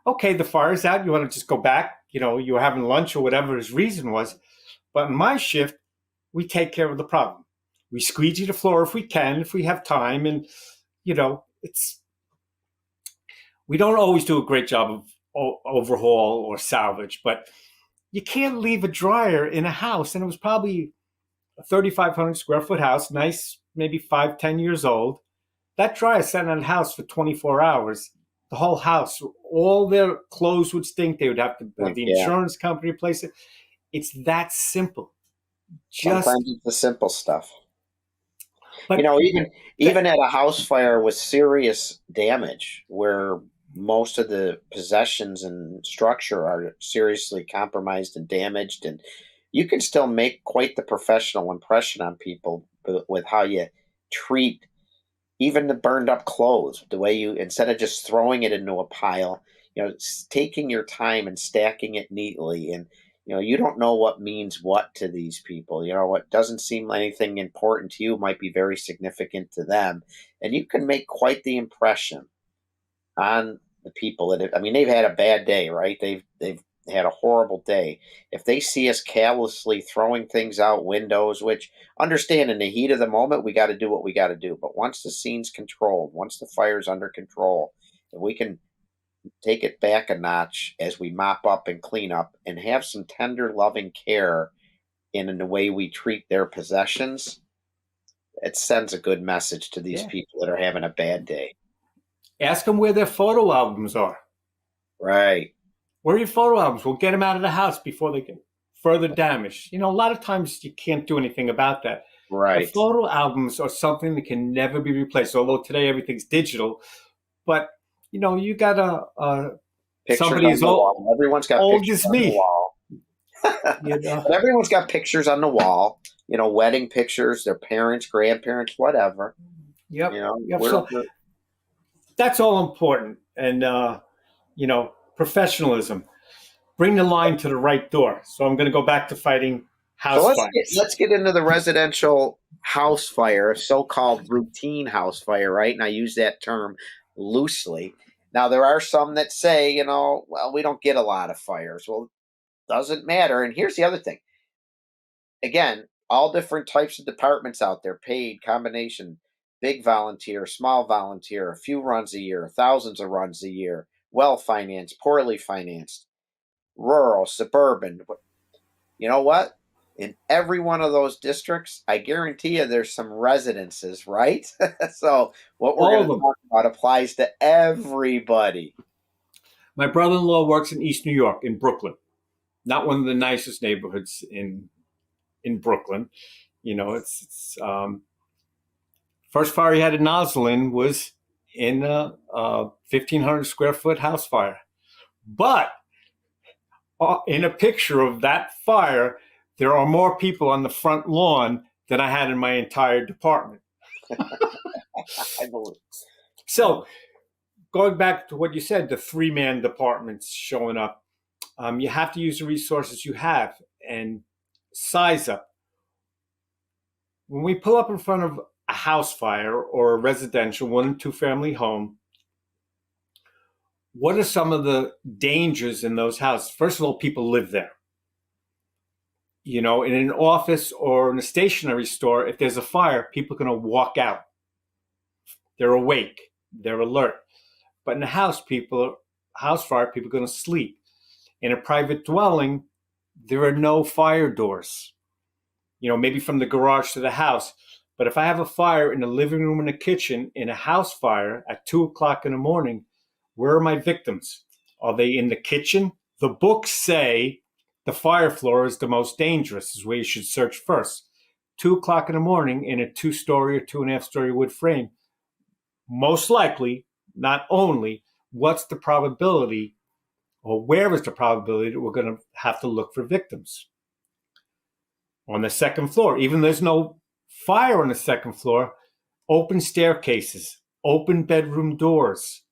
Okay, the fire's out. You want to just go back. You know, you were having lunch or whatever his reason was. But in my shift, we take care of the problem. We squeegee the floor if we can, if we have time. And, you know, we don't always do a great job of overhaul or salvage, but you can't leave a dryer in a house. And it was probably a 3,500 square foot house, nice, maybe 5-10 years old. That dryer sat in that house for 24 hours. The whole house, all their clothes would stink. They would have to have the insurance company replace it. It's that simple. Sometimes it's the simple stuff. But, you know, even at a house fire with serious damage, where most of the possessions and structure are seriously compromised and damaged, and you can still make quite the professional impression on people with how you treat even the burned up clothes, the way you, instead of just throwing it into a pile, you know, taking your time and stacking it neatly. And, you know, you don't know what means what to these people. You know, what doesn't seem anything important to you might be very significant to them. And you can make quite the impression on the people that, I mean, they've had a bad day, right? They've had a horrible day. If they see us callously throwing things out windows, which, understand, in the heat of the moment, we got to do what we got to do. But once the scene's controlled, once the fire's under control, if we can take it back a notch as we mop up and clean up and have some tender, loving care in the way we treat their possessions, it sends a good message to these people that are having a bad day. Ask them where their photo albums are. Right. Where are your photo albums? We'll get them out of the house before they get further damaged. You know, a lot of times you can't do anything about that. Right. The photo albums are something that can never be replaced, although today everything's digital. But, you know, you got somebody as old, everyone's got old pictures as on me. The wall. You know? But everyone's got pictures on the wall, you know, wedding pictures, their parents, grandparents, whatever. Yep. You know, yep. So that's all important. And, you know, professionalism. Bring the line to the right door. So I'm going to go back to fighting house fires. Let's get into the residential house fire, so-called routine house fire, right? And I use that term loosely. Now, there are some that say, you know, well, we don't get a lot of fires. Well, doesn't matter. And here's the other thing. Again, all different types of departments out there, paid, combination, big volunteer, small volunteer, a few runs a year, thousands of runs a year, well-financed, poorly financed, rural, suburban. You know what? In every one of those districts, I guarantee you there's some residences, right? So what we're going to talk about applies to everybody. My brother-in-law works in East New York, in Brooklyn. Not one of the nicest neighborhoods in Brooklyn. You know, it's first fire he had a nozzle in was in a 1,500 square foot house fire. But in a picture of that fire, there are more people on the front lawn than I had in my entire department. I believe. So going back to what you said, the 3-man departments showing up, you have to use the resources you have and size up. When we pull up in front of a house fire or a residential 1- and 2-family home, what are some of the dangers in those houses? First of all, people live there. You know, in an office or in a stationery store, if there's a fire, people are going to walk out. They're awake. They're alert. But in a house fire, people are going to sleep. In a private dwelling, there are no fire doors. You know, maybe from the garage to the house. But if I have a fire in the living room and the kitchen, in a house fire at 2:00 in the morning, where are my victims? Are they in the kitchen? The books say the fire floor is the most dangerous, is where you should search first. 2:00 in the morning in a 2-story or 2.5-story wood frame, most likely, not only, what's the probability, or where is the probability that we're going to have to look for victims? On the second floor, even though there's no fire on the second floor, open staircases, open bedroom doors.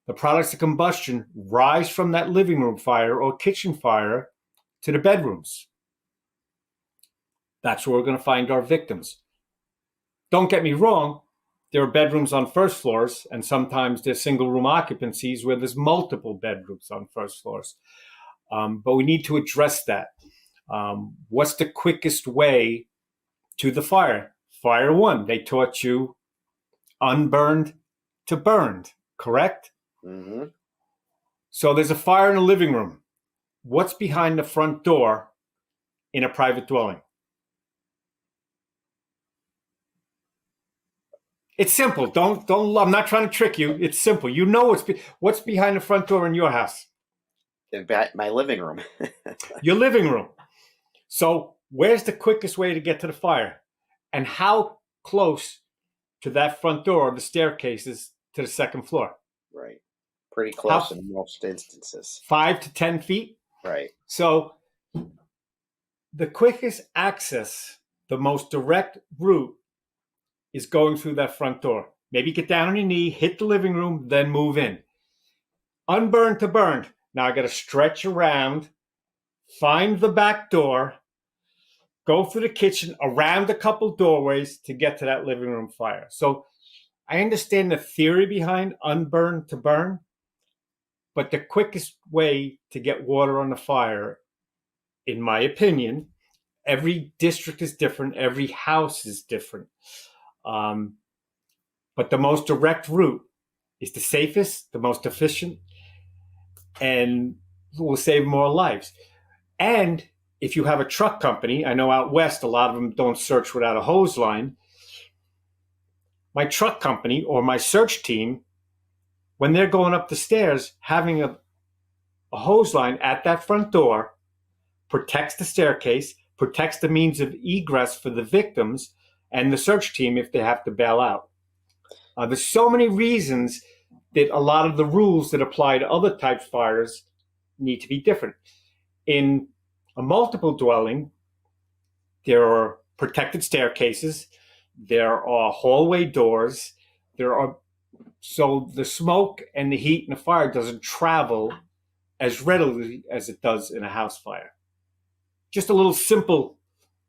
The products of combustion rise from that living room fire or kitchen fire to the bedrooms. That's where we're going to find our victims. Don't get me wrong, there are bedrooms on first floors, and sometimes there's single room occupancies where there's multiple bedrooms on first floors. But we need to address that. What's the quickest way to the fire? Fire one, they taught you unburned to burned, correct? Mm-hmm. So there's a fire in the living room. What's behind the front door in a private dwelling? It's simple. Don't. I'm not trying to trick you. It's simple. You know what's behind the front door in your house. My living room. Your living room. So where's the quickest way to get to the fire? And how close to that front door are the staircases to the second floor? Right. Pretty close in most instances. 5 to 10 feet? Right. So the quickest access, the most direct route, is going through that front door. Maybe get down on your knee, hit the living room, then move in. Unburned to burned. Now I got to stretch around, find the back door, go through the kitchen, around a couple doorways to get to that living room fire. So I understand the theory behind unburned to burn, but the quickest way to get water on the fire, in my opinion, every district is different, every house is different. But the most direct route is the safest, the most efficient, and will save more lives. And if you have a truck company, I know out west, a lot of them don't search without a hose line. My truck company or my search team, when they're going up the stairs, having a hose line at that front door protects the staircase, protects the means of egress for the victims and the search team if they have to bail out. There's so many reasons that a lot of the rules that apply to other types of fires need to be different. In a multiple dwelling, there are protected staircases, there are hallway doors, so the smoke and the heat and the fire doesn't travel as readily as it does in a house fire. Just a little simple.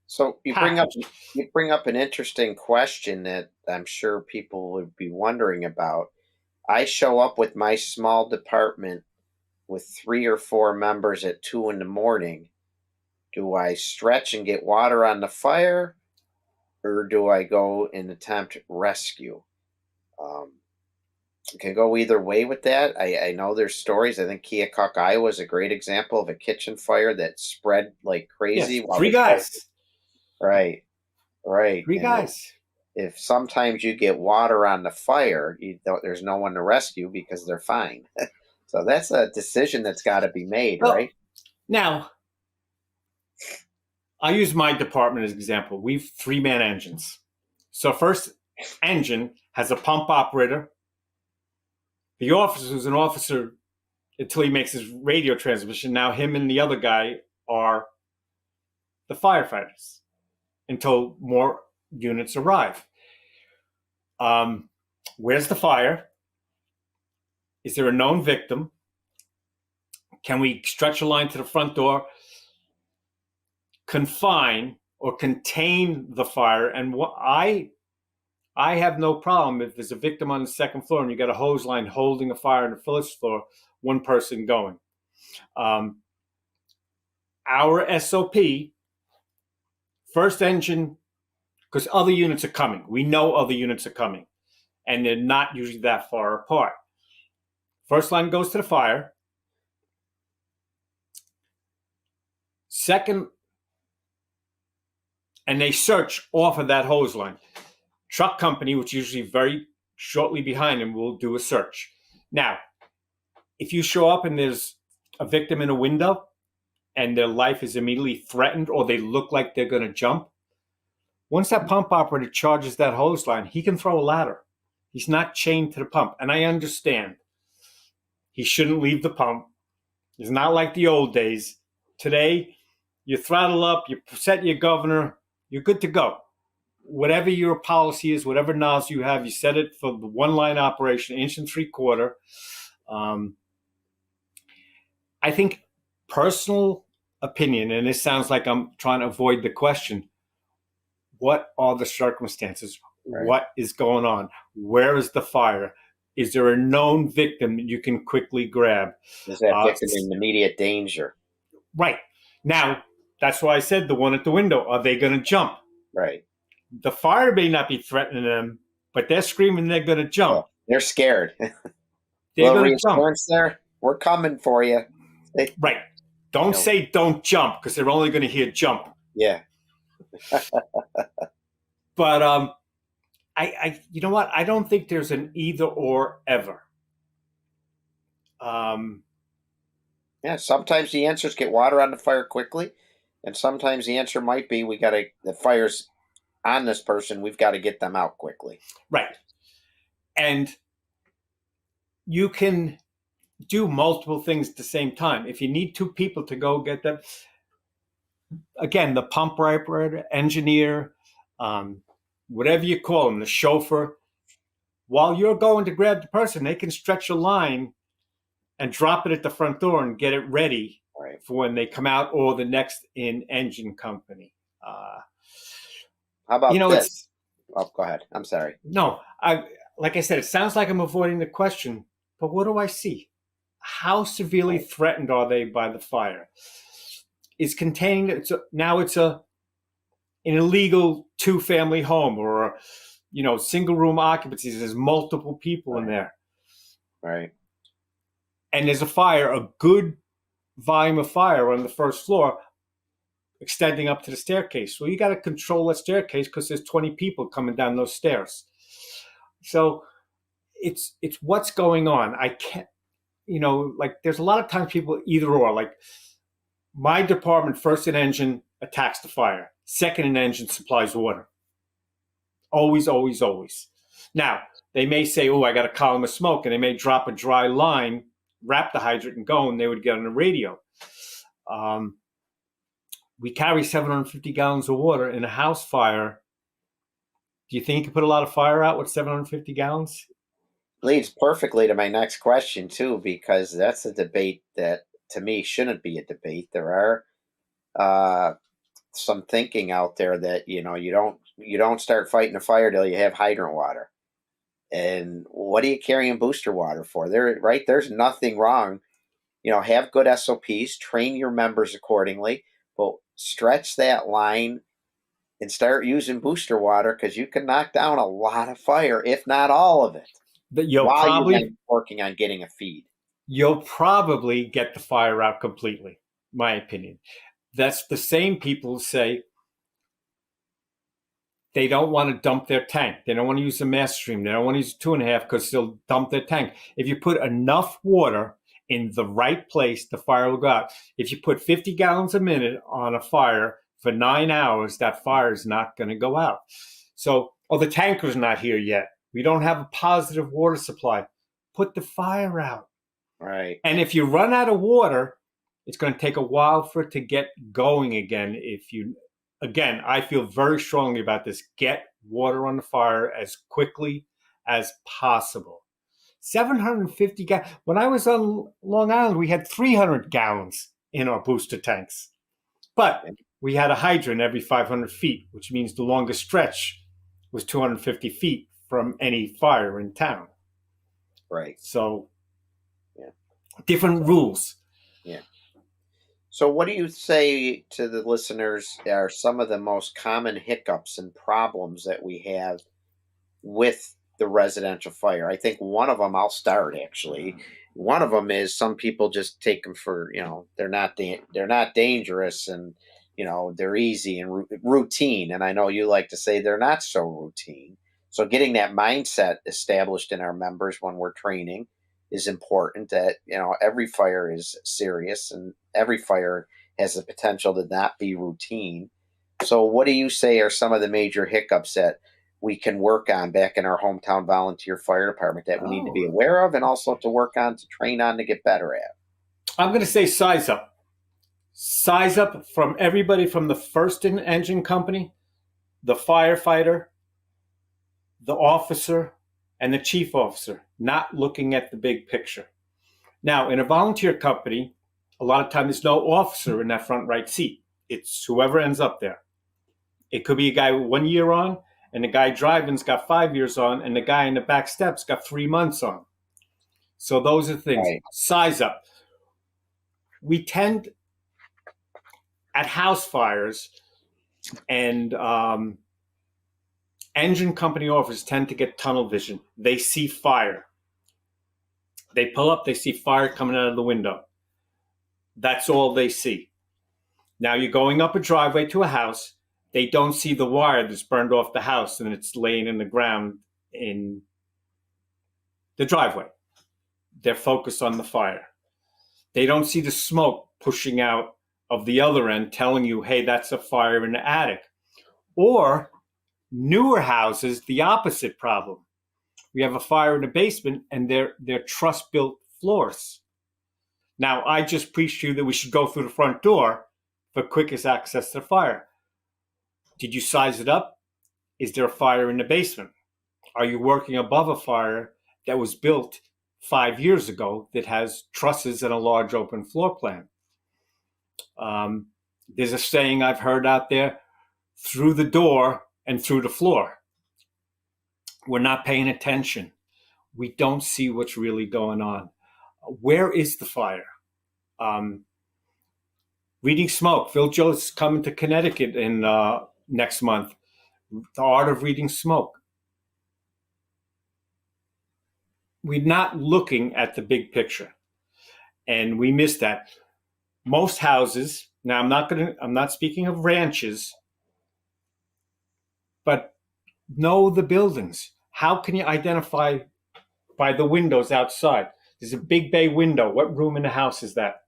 So you bring up an interesting question that I'm sure people would be wondering about. I show up with my small department with 3 or 4 members at 2 in.the.morning. Do I stretch and get water on the fire, or do I go and attempt rescue? You can go either way with that. I know there's stories. I think Keokuk, Iowa is a great example of a kitchen fire that spread like crazy. Yes, 3 guys. Right. 3 guys. If sometimes you get water on the fire, there's no one to rescue because they're fine. So that's a decision that's got to be made, right? Now, I'll use my department as an example. We've 3-man engines. So first engine has a pump operator. The officer, who's an officer until he makes his radio transmission, now him and the other guy are the firefighters until more units arrive. Where's the fire? Is there a known victim? Can we stretch a line to the front door, confine or contain the fire? And I have no problem if there's a victim on the second floor and you got a hose line holding a fire on the first floor, one person going. Our SOP, first engine, because other units are coming. We know other units are coming, and they're not usually that far apart. First line goes to the fire. Second, and they search off of that hose line. Truck company, which is usually very shortly behind them, will do a search. Now, if you show up and there's a victim in a window and their life is immediately threatened or they look like they're going to jump, once that pump operator charges that hose line, he can throw a ladder. He's not chained to the pump. And I understand he shouldn't leave the pump. It's not like the old days. Today, you throttle up, you set your governor, you're good to go. Whatever your policy is, whatever nozzle you have, you set it for the one-line operation, 1 3/4. I think personal opinion, and this sounds like I'm trying to avoid the question, what are the circumstances? Right. What is going on? Where is the fire? Is there a known victim that you can quickly grab? Is that victim in immediate danger? Right. Now, that's why I said the one at the window. Are they going to jump? Right. The fire may not be threatening them, but they're screaming they're going to jump. Well, they're scared. They're going to jump. There. We're coming for you. Right. Don't say don't jump, because they're only going to hear jump. Yeah. But I you know what? I don't think there's an either or ever. Yeah, sometimes the answers get water on the fire quickly, and sometimes the answer might be the fire's on this person, we've got to get them out quickly. Right. And you can do multiple things at the same time. If you need 2 people to go get them, again, the pump operator, engineer, whatever you call them, the chauffeur, while you're going to grab the person, they can stretch a line and drop it at the front door and get it ready for when they come out, or the next in engine company. How about this? Oh, go ahead. I'm sorry. No, like I said, it sounds like I'm avoiding the question, but what do I see? How severely threatened are they by the fire? Is contained? Now it's an illegal 2-family home, or single room occupancies. There's multiple people in there, right? And there's a good volume of fire on the first floor, extending up to the staircase. Well, you got to control that staircase because there's 20 people coming down those stairs. So it's what's going on. I can't, there's a lot of times people either or. Like, my department, first in engine, attacks the fire. Second in engine supplies water. Always, always, always. Now, they may say, oh, I got a column of smoke, and they may drop a dry line, wrap the hydrant and go, and they would get on the radio. We carry 750 gallons of water in a house fire. Do you think you could put a lot of fire out with 750 gallons? Leads perfectly to my next question, too, because that's a debate that, to me, shouldn't be a debate. There are some thinking out there that, you don't start fighting a fire till you have hydrant water. And what are you carrying booster water for? There's nothing wrong. Have good SOPs, train your members accordingly, but stretch that line and start using booster water, because you can knock down a lot of fire, if not all of it, while you're working on getting a feed. You'll probably get the fire out completely, my opinion. That's the same people who say they don't want to dump their tank. They don't want to use the mass stream. They don't want to use 2.5 because they'll dump their tank. If you put enough water in the right place, the fire will go out. If you put 50 gallons a minute on a fire for 9 hours, that fire is not going to go out. So, the tanker's not here yet. We don't have a positive water supply. Put the fire out. Right. And if you run out of water, it's going to take a while for it to get going again. Again, I feel very strongly about this. Get water on the fire as quickly as possible. 750 gallons. When I was on Long Island, we had 300 gallons in our booster tanks. But we had a hydrant every 500 feet, which means the longest stretch was 250 feet from any fire in town. Right. So, different rules. Yeah. So what do you say to the listeners are some of the most common hiccups and problems that we have with the residential fire? I think one of them, I'll start actually. One of them is some people just take them for, they're not dangerous, and, they're easy and routine. And I know you like to say they're not so routine. So getting that mindset established in our members when we're training is important, that, every fire is serious and every fire has the potential to not be routine. So what do you say are some of the major hiccups that we can work on back in our hometown volunteer fire department that we need to be Oh. aware of and also to work on, to train on, to get better at? I'm going to say size up. Size up from everybody from the first engine company, the firefighter, the officer, and the chief officer, not looking at the big picture. Now, in a volunteer company, a lot of times there's no officer in that front right seat. It's whoever ends up there. It could be a guy with 1 year on, and the guy driving's got 5 years on, and the guy in the back steps got 3 months on. So those are things. Right. Size up. We tend, at house fires, and engine company officers tend to get tunnel vision. They see fire. They pull up, they see fire coming out of the window. That's all they see. Now you're going up a driveway to a house. They don't see the wire that's burned off the house and it's laying in the ground in the driveway. They're focused on the fire. They don't see the smoke pushing out of the other end telling you, hey, that's a fire in the attic. Or newer houses, the opposite problem. We have a fire in the basement and they're truss-built floors. Now, I just preached to you that we should go through the front door for quickest access to the fire. Did you size it up? Is there a fire in the basement? Are you working above a fire that was built 5 years ago that has trusses and a large open floor plan? There's a saying I've heard out there, through the door and through the floor. We're not paying attention. We don't see what's really going on. Where is the fire? Reading smoke. Phil Joe's coming to Connecticut in next month. The art of reading smoke. We're not looking at the big picture, and we miss that. Most houses. Now, I'm not speaking of ranches, but know the buildings. How can you identify by the windows outside? There's a big bay window. What room in the house is that?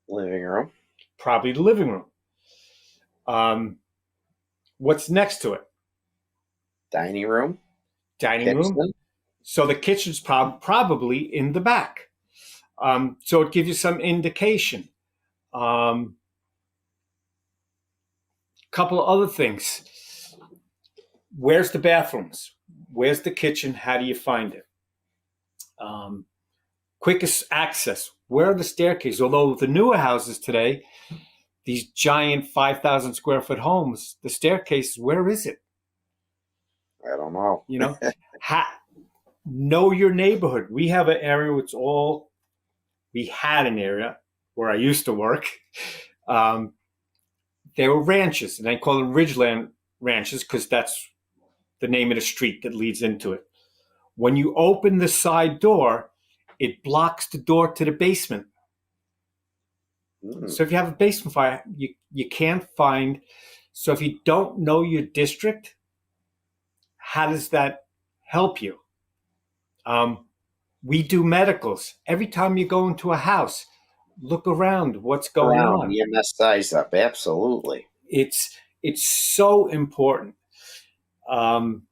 Living room. Probably the living room. What's next to it? Dining room. Dining Kitchen. room. So the kitchen's probably in the back. So it gives you some indication. Couple of other things. Where's the bathrooms? Where's the kitchen? How do you find it? Quickest access. Where are the staircases? Although the newer houses today, these giant 5,000 square foot homes, the staircase, where is it? I don't know. You know, know your neighborhood. We have an area we had an area where I used to work. They were ranches, and I call them Ridgeland ranches because that's the name of the street that leads into it. When you open the side door, it blocks the door to the basement. So if you have a basement fire, you can't find. So if you don't know your district, how does that help you? We do medicals. Every time you go into a house, look around. What's going on? EMS size up. Absolutely. It's so important. I'll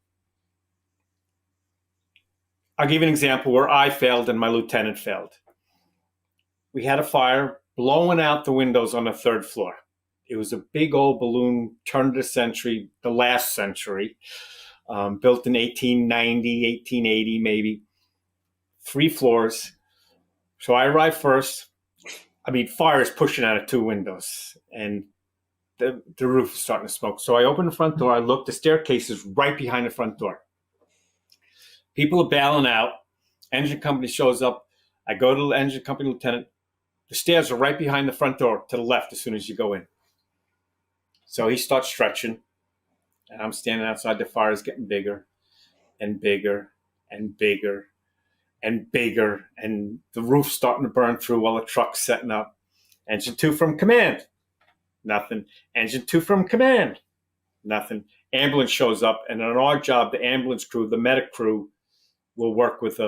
give you an example where I failed and my lieutenant failed. We had a fire blowing out the windows on the 3rd floor. It was a big old balloon, turn of the century, the last century, built in 1890, 1880 maybe, 3 floors. So I arrived first. Fire is pushing out of 2 windows, and the roof is starting to smoke. So I opened the front door. I looked. The staircase is right behind the front door. People are bailing out. Engine company shows up. I go to the engine company lieutenant. The stairs are right behind the front door to the left as soon as you go in. So he starts stretching, and I'm standing outside. The fire is getting bigger and bigger and bigger and bigger, and the roof's starting to burn through while the truck's setting up. Engine 2 from command. Nothing. Engine 2 from command. Nothing. Ambulance shows up, and on our job, the ambulance crew, the medic crew, will work with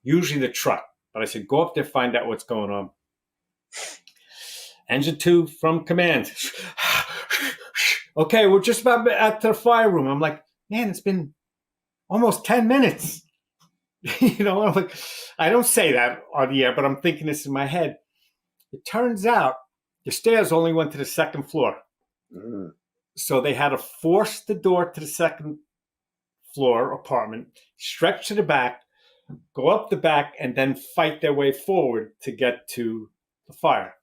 usually the truck. But I said, go up there, find out what's going on. Engine 2 from command. Okay, we're just about at the fire room. I'm like, man, it's been almost 10 minutes. I'm like, I don't say that on the air, but I'm thinking this in my head. It turns out the stairs only went to the second floor. Mm. So they had to force the door to the second floor apartment, stretch to the back, go up the back, and then fight their way forward to get to the fire.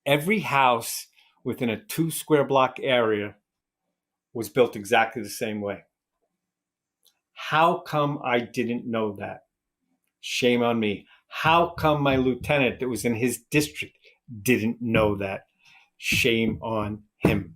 Every house within a 2 square block area was built exactly the same way. How come I didn't know that? Shame on me. How come my lieutenant that was in his district didn't know that? Shame on him.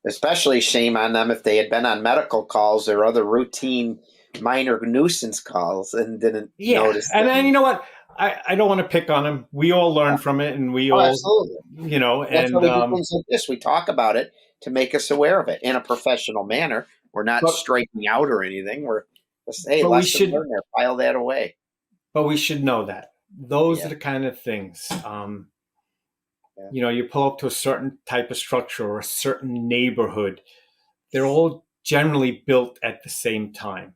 Especially shame on them if they had been on medical calls or other routine minor nuisance calls and didn't notice. And then, you know what? I don't want to pick on him. We all learn from it, and we all, absolutely. That's and why we do things like this. We talk about it to make us aware of it in a professional manner. We're not striking out or anything. We're just, hey, lesson learned there. File that away. But we should know that. Those are the kind of things. You pull up to a certain type of structure or a certain neighborhood. They're all generally built at the same time.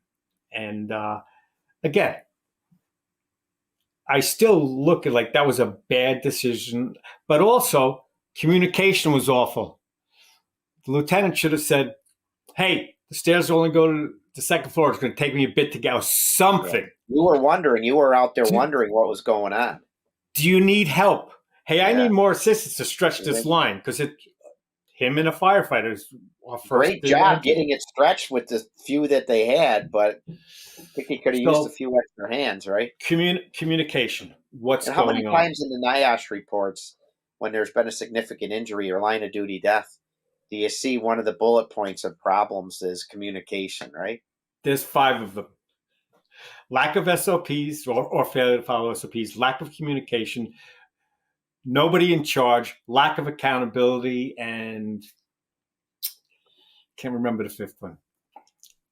And again, I still look at like that was a bad decision, but also communication was awful. The lieutenant should have said, hey, the stairs only go to the second floor. It's going to take me a bit to get out. Something. You were out there wondering what was going on. Do you need help? Hey, I need more assistance to stretch this line because him and a firefighter is great job getting it stretched with the few that they had, but I think he could have used a few extra hands, right? Communication. What's going on? How many times in the NIOSH reports, when there's been a significant injury or line of duty death, do you see one of the bullet points of problems is communication, right? There's 5 of them. Lack of SOPs or failure to follow SOPs, lack of communication, nobody in charge, lack of accountability, and can't remember the 5th one.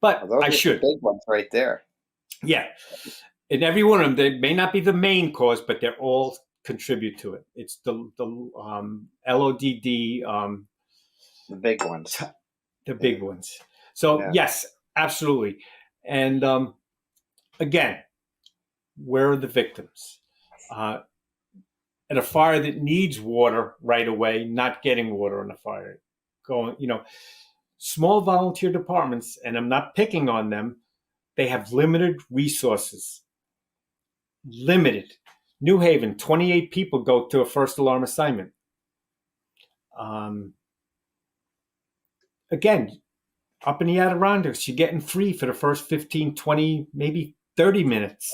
But those I should. The big ones right there. Yeah. And every one of them, they may not be the main cause, but they're all contribute to it. It's the LODD. The big ones. The big ones. So, yes, absolutely. And again, where are the victims? At a fire that needs water right away, not getting water in a fire. Small volunteer departments, and I'm not picking on them, they have limited resources. Limited. New Haven, 28 people go to a first alarm assignment. Again, up in the Adirondacks, you're getting free for the first 15, 20, maybe 30 minutes.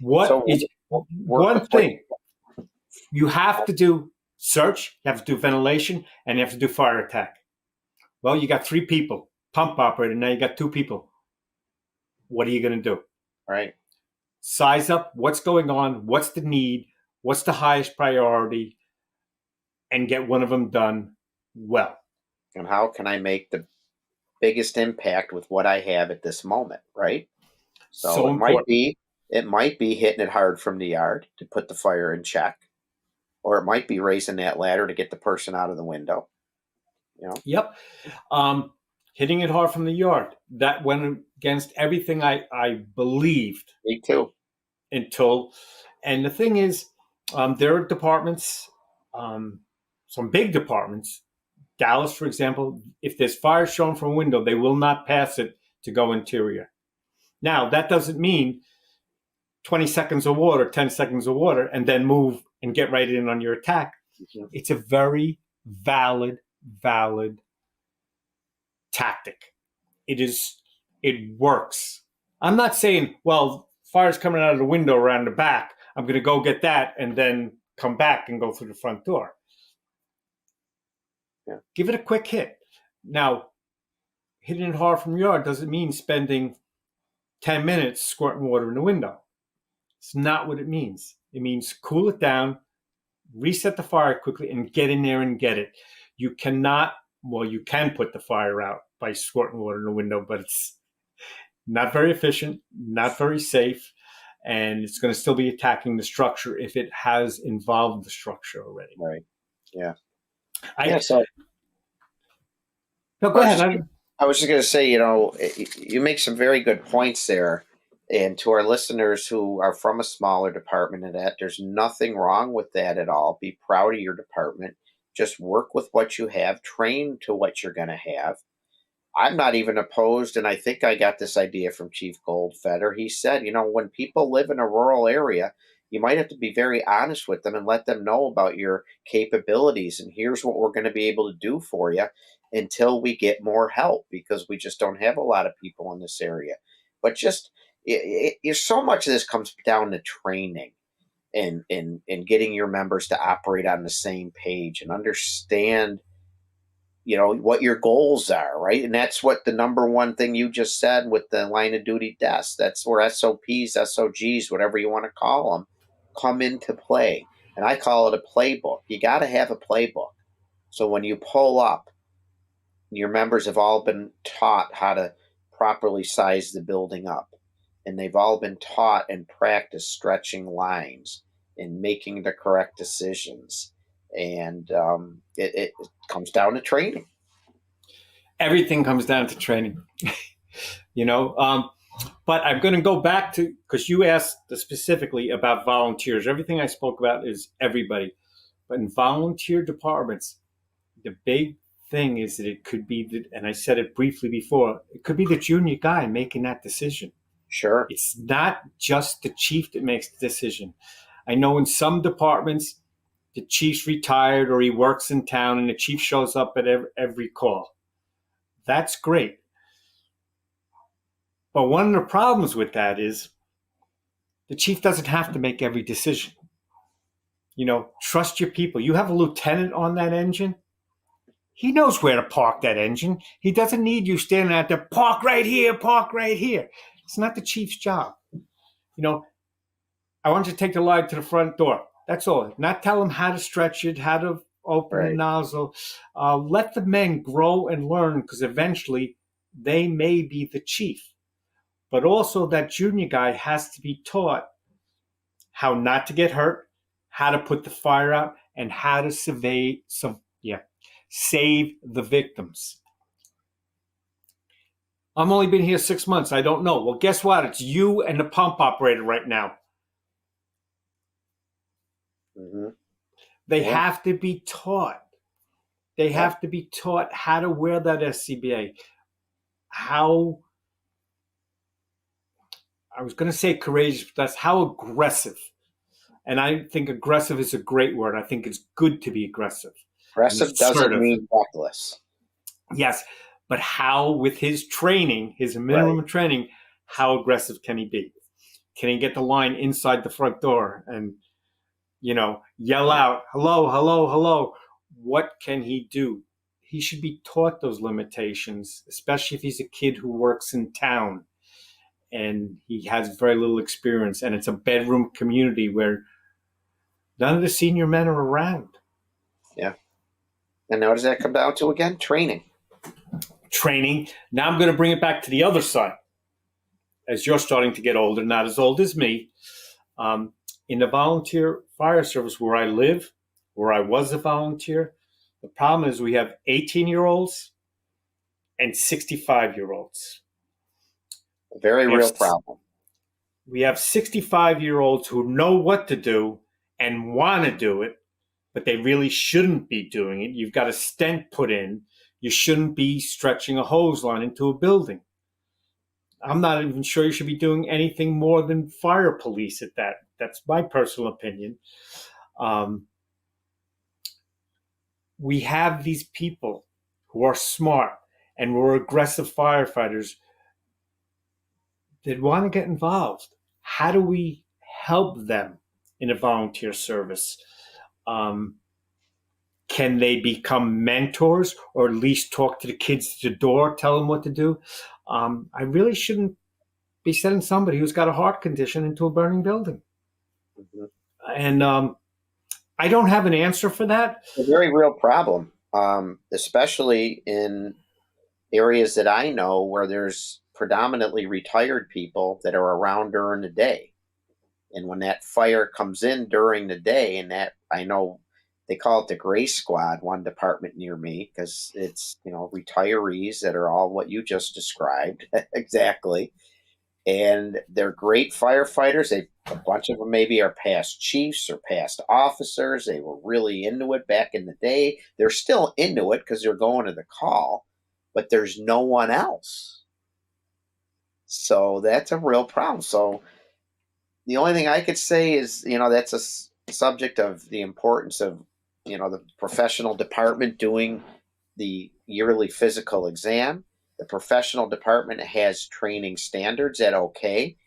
One thing? You have to do search, you have to do ventilation, and you have to do fire attack. Well, you got 3 people, pump operator, now you got 2 people. What are you going to do? Right. Size up what's going on, what's the need, what's the highest priority, and get one of them done well. And how can I make the biggest impact with what I have at this moment, right? So it might be hitting it hard from the yard to put the fire in check, or it might be raising that ladder to get the person out of the window. Yep. Hitting it hard from the yard. That went against everything I believed. Me too. And the thing is, there are departments, some big departments. Dallas, for example, if there's fire shown from a window, they will not pass it to go interior. Now, that doesn't mean 20 seconds of water, 10 seconds of water, and then move and get right in on your attack. Mm-hmm. It's a very valid tactic. It works. I'm not saying, well, fire's coming out of the window around the back. I'm going to go get that and then come back and go through the front door. Yeah. Give it a quick hit. Now, hitting it hard from yard doesn't mean spending 10 minutes squirting water in the window. It's not what it means. It means cool it down, reset the fire quickly, and get in there and get it. You can put the fire out by squirting water in the window, but it's not very efficient, not very safe, and it's going to still be attacking the structure if it has involved the structure already. Right. Yeah. Yeah, I so no, I go was ahead. just I was just going to say, you make some very good points there. And to our listeners who are from a smaller department and that, there's nothing wrong with that at all. Be proud of your department. Just work with what you have, train to what you're going to have. I'm not even opposed, and I think I got this idea from Chief Goldfeder. He said, when people live in a rural area, you might have to be very honest with them and let them know about your capabilities. And here's what we're going to be able to do for you until we get more help, because we just don't have a lot of people in this area. But just so much of this comes down to training and getting your members to operate on the same page and understand what your goals are, right? And that's what the number one thing you just said with the line of duty desk. That's where SOPs, SOGs, whatever you want to call them, come into play. And I call it a playbook. You got to have a playbook. So when you pull up, your members have all been taught how to properly size the building up. And they've all been taught and practiced stretching lines and making the correct decisions. And it comes down to training. Everything comes down to training. But I'm going to go back to, because you asked specifically about volunteers. Everything I spoke about is everybody. But in volunteer departments, the big thing is that it could be, and I said it briefly before, it could be the junior guy making that decision. Sure. It's not just the chief that makes the decision. I know in some departments, the chief's retired or he works in town and the chief shows up at every call. That's great. But one of the problems with that is the chief doesn't have to make every decision. Trust your people. You have a lieutenant on that engine. He knows where to park that engine. He doesn't need you standing out there, park right here, park right here. It's not the chief's job. I want you to take the line to the front door. That's all. Not tell them how to stretch it, how to open the nozzle. Let the men grow and learn, because eventually they may be the chief. But also that junior guy has to be taught how not to get hurt, how to put the fire out, and how to save the victims. I'm only been here 6 months. I don't know. Well, guess what? It's you and the pump operator right now. Mm-hmm. They have to be taught. They have to be taught how to wear that SCBA. How, I was going to say courageous, but that's how aggressive. And I think aggressive is a great word. I think it's good to be aggressive. Aggressive doesn't mean reckless. Yes, but how, with his training, his minimum training, how aggressive can he be? Can he get the line inside the front door and, yell out, hello, hello, hello? What can he do? He should be taught those limitations, especially if he's a kid who works in town and he has very little experience and it's a bedroom community where none of the senior men are around. Yeah. And now what does that come down to again? Training. Now I'm going to bring it back to the other side. As you're starting to get older, not as old as me, in the volunteer fire service where I live, where I was a volunteer, the problem is we have 18-year-olds and 65-year-olds. A very real problem. We have 65-year-olds who know what to do and want to do it, but they really shouldn't be doing it. You've got a stent put in. You shouldn't be stretching a hose line into a building. I'm not even sure you should be doing anything more than fire police at that. That's my personal opinion. We have these people who are smart and who are aggressive firefighters that want to get involved. How do we help them in a volunteer service? Can they become mentors or at least talk to the kids at the door, tell them what to do? I really shouldn't be sending somebody who's got a heart condition into a burning building. Mm-hmm. And I don't have an answer for that. It's a very real problem, especially in areas that I know where there's predominantly retired people that are around during the day. And when that fire comes in during the day, and that I know they call it the Gray Squad, one department near me, because it's, retirees that are all what you just described. Exactly. And they're great firefighters. A bunch of them maybe are past chiefs or past officers. They were really into it back in the day. They're still into it because they're going to the call, but there's no one else. So that's a real problem. So the only thing I could say is, that's a subject of the importance of, the professional department doing the yearly physical exam. The professional department has training standards that, okay,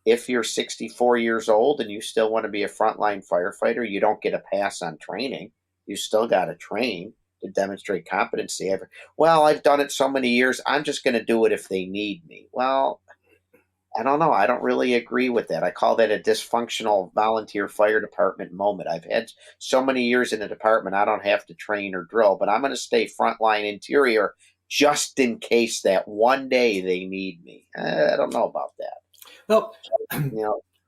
if you're 64 years old and you still want to be a frontline firefighter, you don't get a pass on training. You still got to train to demonstrate competency. Well, I've done it so many years, I'm just going to do it if they need me. Well, I don't know. I don't really agree with that. I call that a dysfunctional volunteer fire department moment. I've had so many years in a department, I don't have to train or drill, but I'm going to stay frontline interior just in case that one day they need me. I don't know about that. Well,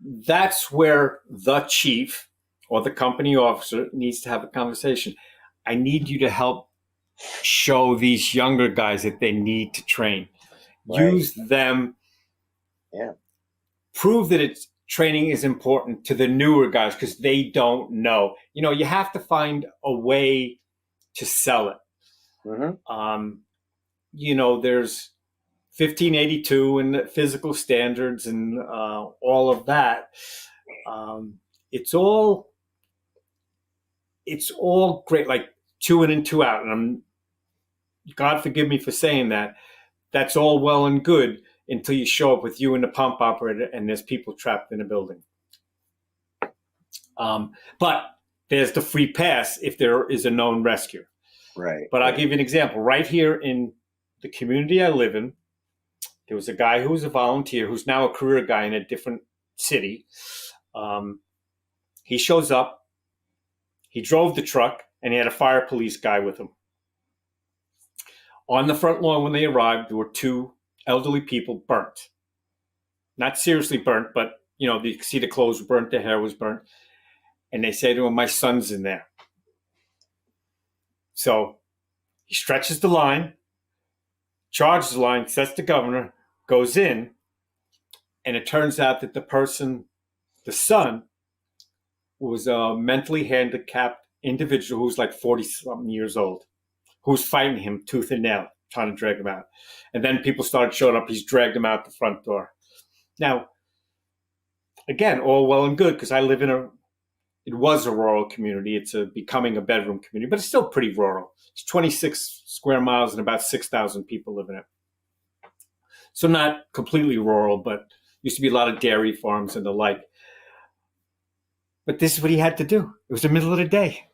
that's where the chief or the company officer needs to have a conversation. I need you to help show these younger guys that they need to train. Right. Use them. Yeah. Prove that training is important to the newer guys because they don't know. You have to find a way to sell it. Mm-hmm. There's 1582 and the physical standards and all of that. It's all great, like 2 in and 2 out. And God forgive me for saying that. That's all well and good until you show up with you and the pump operator and there's people trapped in a building. But there's the free pass if there is a known rescue. Right. But I'll give you an example. Right here in the community I live in, there was a guy who was a volunteer who's now a career guy in a different city. He shows up. He drove the truck, and he had a fire police guy with him. On the front lawn when they arrived, there were 2 elderly people burnt. Not seriously burnt, but, you could see the clothes were burnt, the hair was burnt. And they say to him, my son's in there. So he stretches the line, charges the line, sets the governor, goes in, and it turns out that the son, was a mentally handicapped individual who's like 40-something years old, who's fighting him tooth and nail, trying to drag him out. And then people started showing up. He's dragged him out the front door. Now, again, all well and good because I live it was a rural community. It's becoming a bedroom community, but it's still pretty rural. It's 26 square miles and about 6,000 people live in it. So not completely rural, but used to be a lot of dairy farms and the like. But this is what he had to do. It was the middle of the day.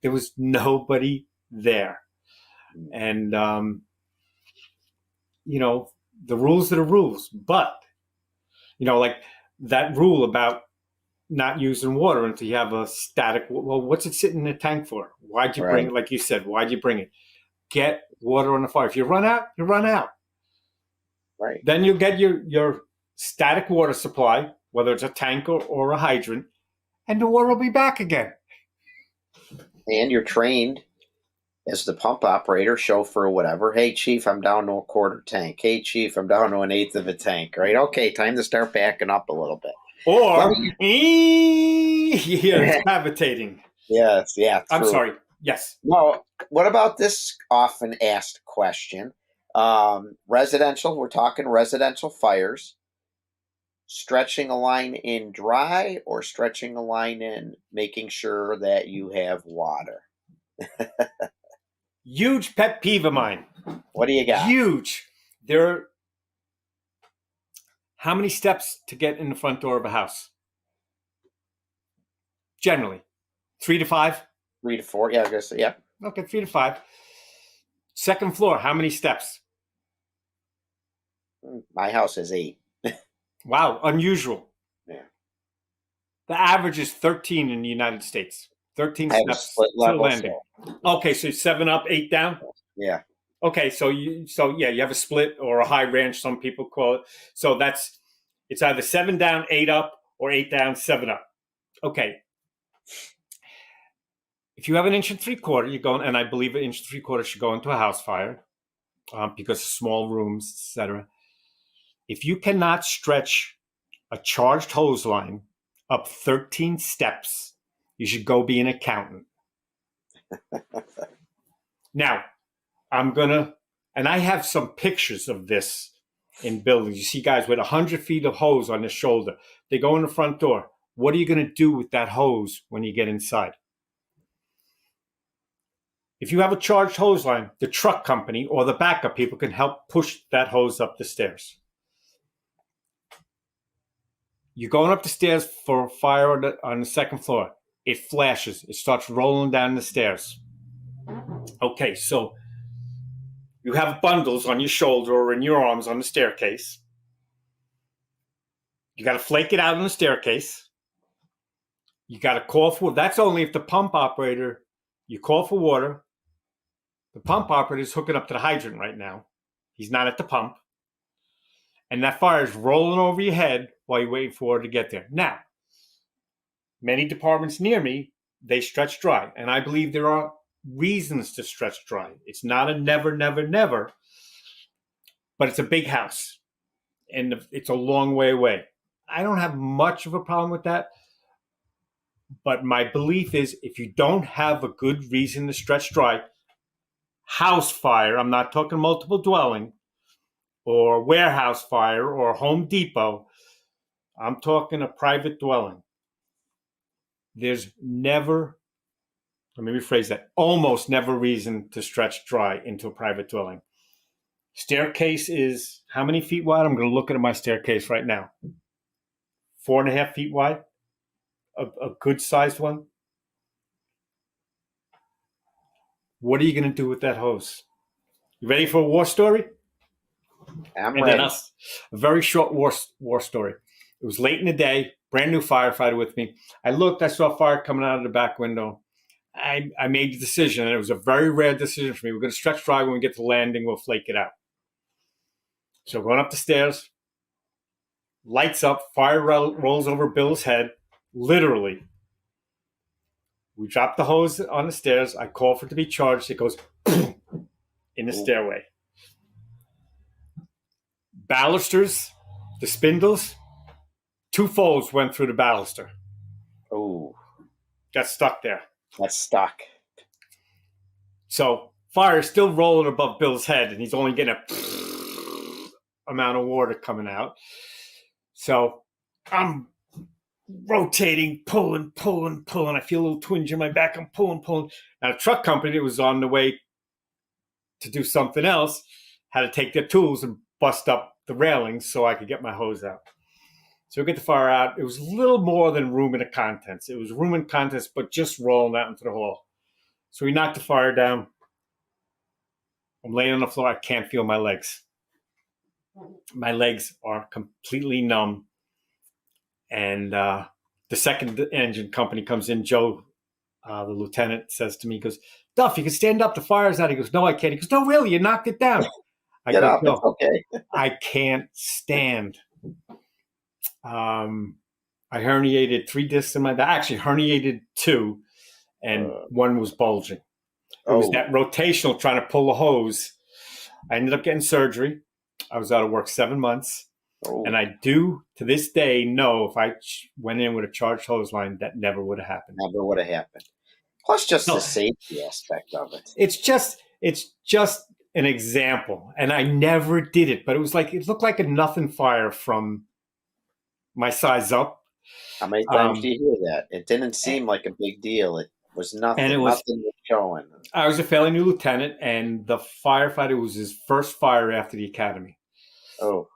There was nobody there. And, the rules are the rules. But, like that rule about not using water until you have a static, well, what's it sitting in the tank for? Why'd you bring it? Like you said, why'd you bring it? Get water on the fire. If you run out, you run out. Right. Then you'll get your static water supply, whether it's a tank or a hydrant, and the water will be back again. And you're trained as the pump operator, chauffeur, whatever. Hey, Chief, I'm down to a quarter tank. Hey, Chief, I'm down to an eighth of a tank. Right? Okay, time to start backing up a little bit. Or it's cavitating. Yes, yeah. True. I'm sorry. Yes. Well, what about this often asked question? Residential, we're talking residential fires. Stretching a line in dry or stretching a line in making sure that you have water? Huge pet peeve of mine. What do you got? Huge. How many steps to get in the front door of a house? Generally, 3 to 5? 3 to 4, yeah, I guess, yeah. Okay, 3 to 5. Second floor, how many steps? My house is 8. Wow, unusual. Yeah. The average is 13 in the United States. 13 steps to the landing. So. Okay, so 7 up, 8 down? Yeah. Okay, so you have a split or a high range, some people call it. So it's either 7 down, 8 up, or 8 down, 7 up. Okay. if you have an 1.75 inch, you're going, and I believe an 1.75 inch should go into a house fire because small rooms, etc. If you cannot stretch a charged hose line up 13 steps, you should go be an accountant. Now, and I have some pictures of this in buildings. You see guys with 100 feet of hose on their shoulder. They go in the front door. What are you going to do with that hose when you get inside? If you have a charged hose line, the truck company or the backup people can help push that hose up the stairs. You're going up the stairs for a fire on the second floor. It flashes. It starts rolling down the stairs. Okay, so you have bundles on your shoulder or in your arms on the staircase. You got to flake it out on the staircase. You got to call for, that's only if the pump operator, you call for water. The pump operator is hooking up to the hydrant right now. He's not at the pump. And that fire is rolling over your head while you're waiting for water to get there. Now, many departments near me, they stretch dry. And I believe there are reasons to stretch dry. It's not a never, never, never, but it's a big house. And it's a long way away. I don't have much of a problem with that. But my belief is if you don't have a good reason to stretch dry, house fire, I'm not talking multiple dwelling, or warehouse fire, or Home Depot, I'm talking a private dwelling. There's never, let me rephrase that, almost never reason to stretch dry into a private dwelling. Staircase is how many feet wide? I'm going to look at my staircase right now. 4.5 feet wide. A good sized one. What are you going to do with that hose? You ready for a war story? I'm ready. A very short war story. It was late in the day, brand new firefighter with me. I looked, I saw fire coming out of the back window. I made the decision, and it was a very rare decision for me. We're going to stretch dry. When we get to the landing, we'll flake it out. So going up the stairs, lights up, fire rolls over Bill's head, literally. We drop the hose on the stairs. I call for it to be charged. It goes in the stairway. Balusters, the spindles, 2 folds went through the baluster. Oh. Got stuck there. That's stuck. So fire is still rolling above Bill's head, and he's only getting a amount of water coming out. So I'm rotating, pulling. I feel a little twinge in my back. I'm pulling. Now, the truck company that was on the way to do something else had to take their tools and bust up the railings so I could get my hose out. So we get the fire out. It was a little more than room and contents. It was room and contents, but just rolling out into the hall. So we knocked the fire down. I'm laying on the floor. I can't feel my legs. My legs are completely numb. And the second engine company comes in. Joe, the lieutenant, says to me, he goes, Duff, you can stand up. The fire's out. He goes, no, I can't. He goes, no, really? You knocked it down. I Get go, up. no, It's okay. I can't stand. I herniated 3 discs in my back. Actually, herniated 2, and 1 was bulging. It was that rotational trying to pull the hose. I ended up getting surgery. I was out of work 7 months. And I do, to this day, know if I went in with a charged hose line, that never would have happened. Never would have happened. Plus just the safety aspect of it. It's just an example. And I never did it, but it looked like a nothing fire from my size up. How many times do you hear that? It didn't seem like a big deal. It was nothing. And nothing was showing. I was a fairly new lieutenant, and the firefighter was his first fire after the academy. Oh,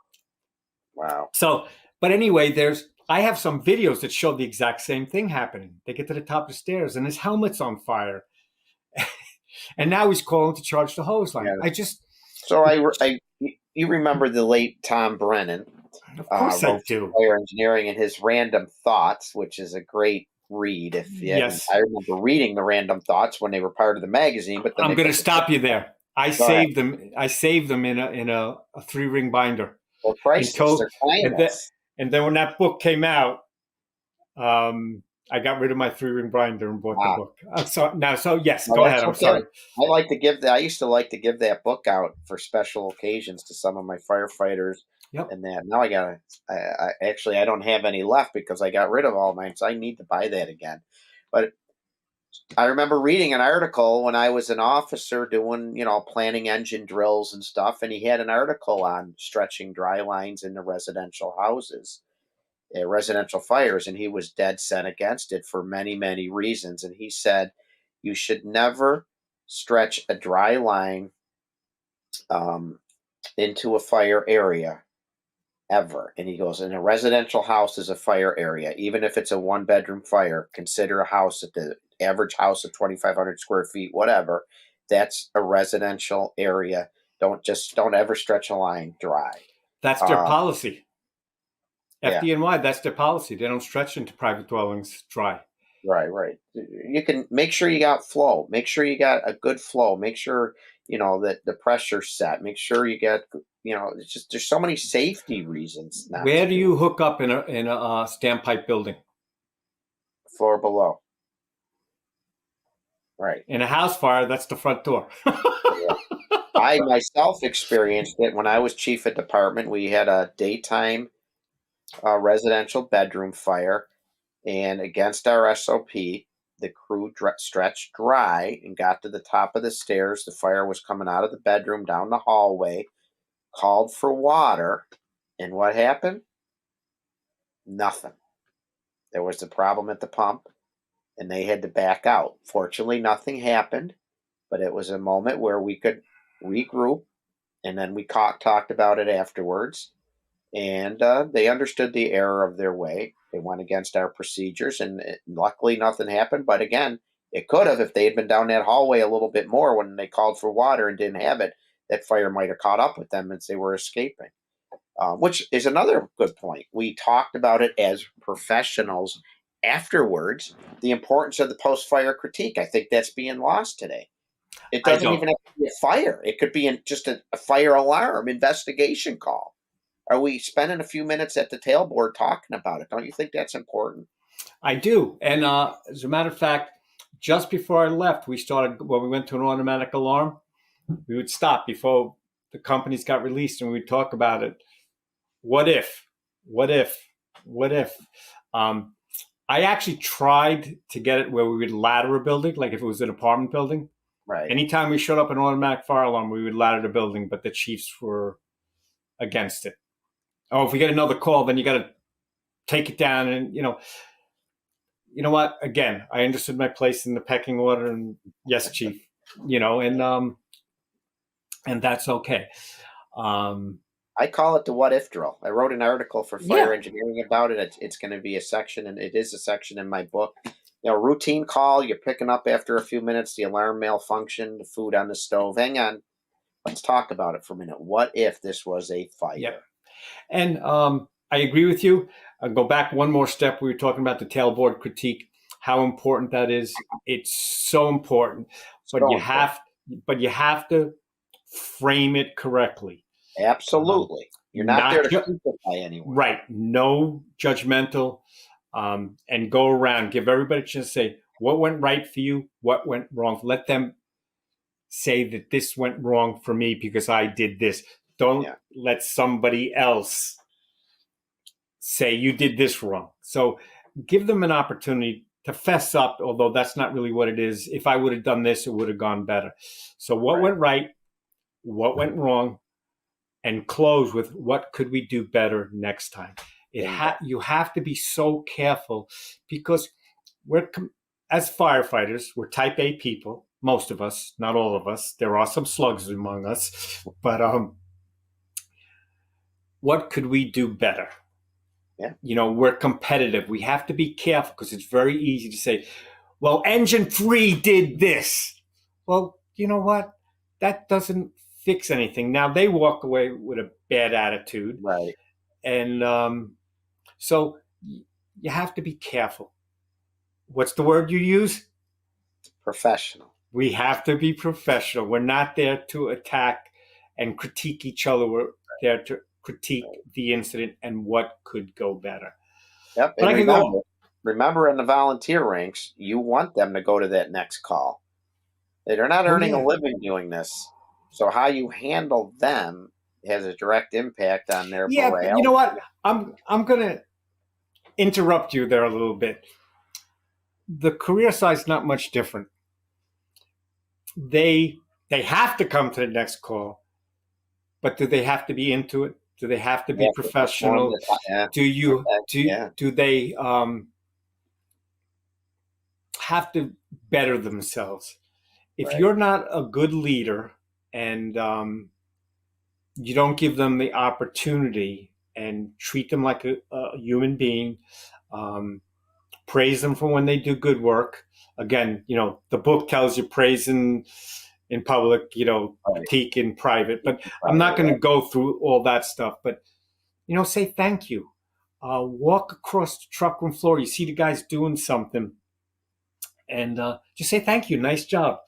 wow. So, but anyway, I have some videos that show the exact same thing happening. They get to the top of the stairs, and his helmet's on fire. And now he's calling to charge the hose line. Yeah. So you remember the late Tom Brennan? Of course I do. Fire engineering and his Random Thoughts, which is a great read. Yes. I remember reading the Random Thoughts when they were part of the magazine. But I'm going to stop you there. I saved them. I saved them in a 3-ring binder. Well, priceless. And then when that book came out, I got rid of my 3-ring binder and bought the book. So yes, No, go that's ahead. I'm okay. sorry. I used to like to give that book out for special occasions to some of my firefighters. Yep. And that now I don't have any left because I got rid of all mine. So I need to buy that again. But I remember reading an article when I was an officer doing, planning engine drills and stuff. And he had an article on stretching dry lines into residential houses, residential fires. And he was dead set against it for many, many reasons. And he said, you should never stretch a dry line into a fire area ever. And he goes, in a residential house is a fire area, even if it's a 1-bedroom fire. Consider a house at the average house of 2,500 square feet, whatever. That's a residential area. Don't ever stretch a line dry. That's their policy. Yeah. FDNY, that's their policy. They don't stretch into private dwellings dry. Right. You can make sure you got flow. Make sure you got a good flow. Make sure, that the pressure's set. Make sure you get, it's just, there's so many safety reasons. Where do you hook up in a standpipe building? Floor below. Right. In a house fire, that's the front door. Yeah. I myself experienced it when I was chief of department. We had a daytime residential bedroom fire, and against our SOP, the crew stretched dry and got to the top of the stairs. The fire was coming out of the bedroom down the hallway, called for water, and what happened? Nothing. There was a problem at the pump, and they had to back out. Fortunately, nothing happened, but it was a moment where we could regroup, and then we talked about it afterwards, and they understood the error of their way. They went against our procedures, and luckily nothing happened. But again, it could have. If they had been down that hallway a little bit more when they called for water and didn't have it, that fire might have caught up with them as they were escaping, which is another good point. We talked about it as professionals afterwards, the importance of the post-fire critique. I think that's being lost today. It doesn't even have to be a fire. It could be just a fire alarm investigation call. Are we spending a few minutes at the tailboard talking about it? Don't you think that's important? I do. And as a matter of fact, just before I left, when we went to an automatic alarm, we would stop before the companies got released and we'd talk about it. What if? I actually tried to get it where we would ladder a building, like if it was an apartment building. Right. Anytime we showed up an automatic fire alarm, we would ladder the building, but the chiefs were against it. Oh, if we get another call, then you got to take it down. And, you know what? Again, I understood my place in the pecking order, and yes, chief, and that's okay. I call it the what if drill. I wrote an article for Fire Engineering about it. It's going to be a section, and it is a section in my book. Routine call, you're picking up after a few minutes, the alarm malfunction, the food on the stove. Hang on. Let's talk about it for a minute. What if this was a fire? Yep. And I agree with you. I'll go back one more step. We were talking about the tailboard critique, how important that is. It's so important, but you have to frame it correctly. Absolutely. You're not there to crucify anyone. Right. No judgmental, and go around. Give everybody a chance to say what went right for you, what went wrong. Let them say that this went wrong for me because I did this. Don't let somebody else say you did this wrong. So give them an opportunity to fess up, although that's not really what it is. If I would have done this, it would have gone better. So what went right, what went wrong, and close with what could we do better next time. You have to be so careful because as firefighters, we're type A people. Most of us, not all of us. There are some slugs among us, but what could we do better? Yeah. We're competitive. We have to be careful because it's very easy to say, well, engine 3 did this. Well, you know what? That doesn't fix anything. Now they walk away with a bad attitude. Right. And so you have to be careful. What's the word you use? Professional. We have to be professional. We're not there to attack and critique each other. We're there to critique the incident and what could go better. Yep. But and remember, remember in the volunteer ranks, you want them to go to that next call. They're not Oh, earning yeah. a living doing this. So how you handle them has a direct impact on their Yeah, but you morale. know what? I'm going to interrupt you there a little bit. The career side's not much different. They have to come to the next call, but do they have to be into it? Do they have to They be have to perform professional? the Do they have to better themselves? If right. you're not a good leader and you don't give them the opportunity and treat them like a human being, um, praise them for when they do good work. Again, the book tells you praise in public, Right. critique in private. But I'm Probably, not going to right. go through all that stuff. But say thank you. Walk across the truck room floor. You see the guys doing something, and just say thank you. Nice job.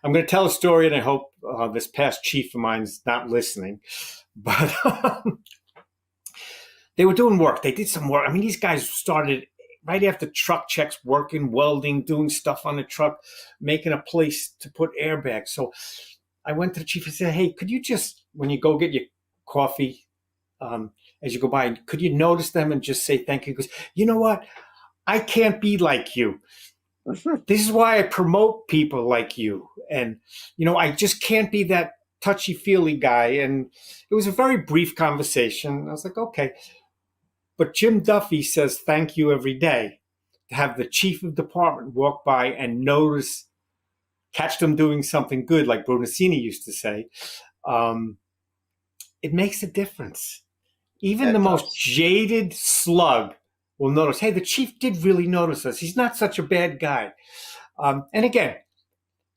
I'm going to tell a story, and I hope this past chief of mine's not listening. But they were doing work. They did some work. I mean, these guys started right after truck checks, working, welding, doing stuff on the truck, making a place to put airbags. So I went to the chief and said, hey, could you just, when you go get your coffee, as you go by, could you notice them and just say thank you? Because you know what? I can't be like you. This is why I promote people like you. And, I just can't be that touchy-feely guy. And it was a very brief conversation. I was like, okay. But Jim Duffy says thank you every day. To have the chief of department walk by and catch them doing something good, like Brunacini used to say, it makes a difference. Even the That most does. jaded slug will notice, hey, the chief did really notice us. He's not such a bad guy. And again,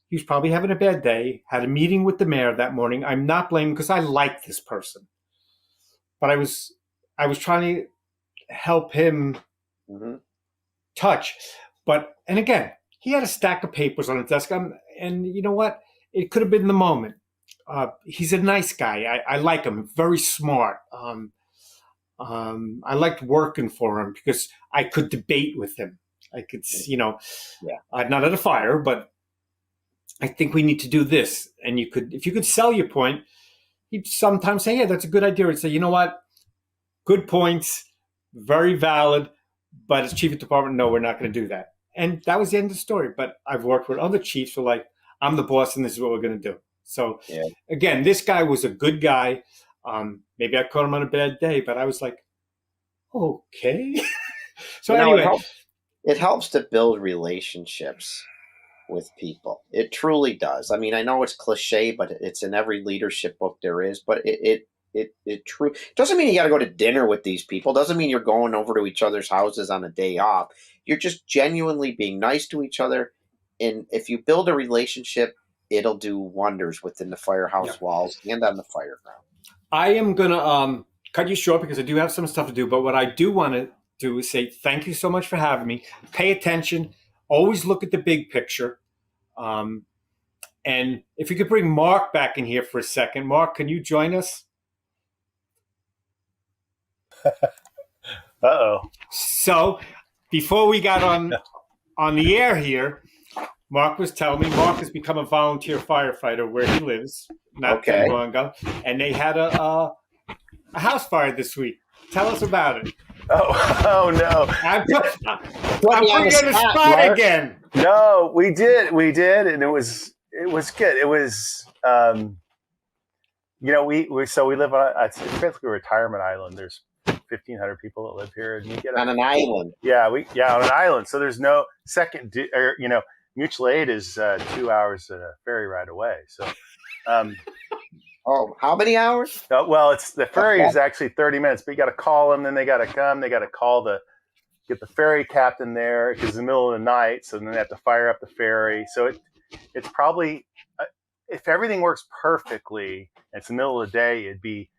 he was probably having a bad day, had a meeting with the mayor that morning. I'm not blaming because I like this person. But I was trying to help him touch. And again, he had a stack of papers on his desk. And you know what? It could have been the moment. He's a nice guy. I like him. Very smart. I liked working for him because I could debate with him. I could, not at a fire, but I think we need to do this. And if you could sell your point, he'd sometimes say, yeah, that's a good idea. He'd say, you know what? Good points, very valid. But as chief of department, no, we're not going to do that. And that was the end of the story. But I've worked with other chiefs who are like, I'm the boss and this is what we're going to do. So again, this guy was a good guy. Maybe I caught him on a bad day, but I was like, okay. So anyway. It helps to build relationships with people. It truly does. I mean, I know it's cliche, but it's in every leadership book there is. But it true doesn't mean you got to go to dinner with these people. Doesn't mean you're going over to each other's houses on a day off. You're just genuinely being nice to each other, and if you build a relationship, it'll do wonders within the firehouse walls and on the fire ground. I am gonna cut you short because I do have some stuff to do. But what I do want to do is say thank you so much for having me. Pay attention. Always look at the big picture. And if you could bring Mark back in here for a second. Mark, can you join us? Uh-oh. So before we got on the air here, Mark was telling me Mark has become a volunteer firefighter where he lives, not too long ago, and they had a house fire this week. Tell us about it. Oh no! I'm putting you on the spot again. No, we did, and it was good. It was, we live on it's basically a retirement island. There's 1,500 people that live here, and you get on an island. Yeah, on an island. So there's no mutual aid is 2 hours ferry ride away. So. Oh, how many hours? Well, it's the ferry is actually 30 minutes, but you got to call them. Then they got to come. They got to get the ferry captain there because it's the middle of the night. So then they have to fire up the ferry. So it's probably if everything works perfectly, and it's the middle of the day, it'd be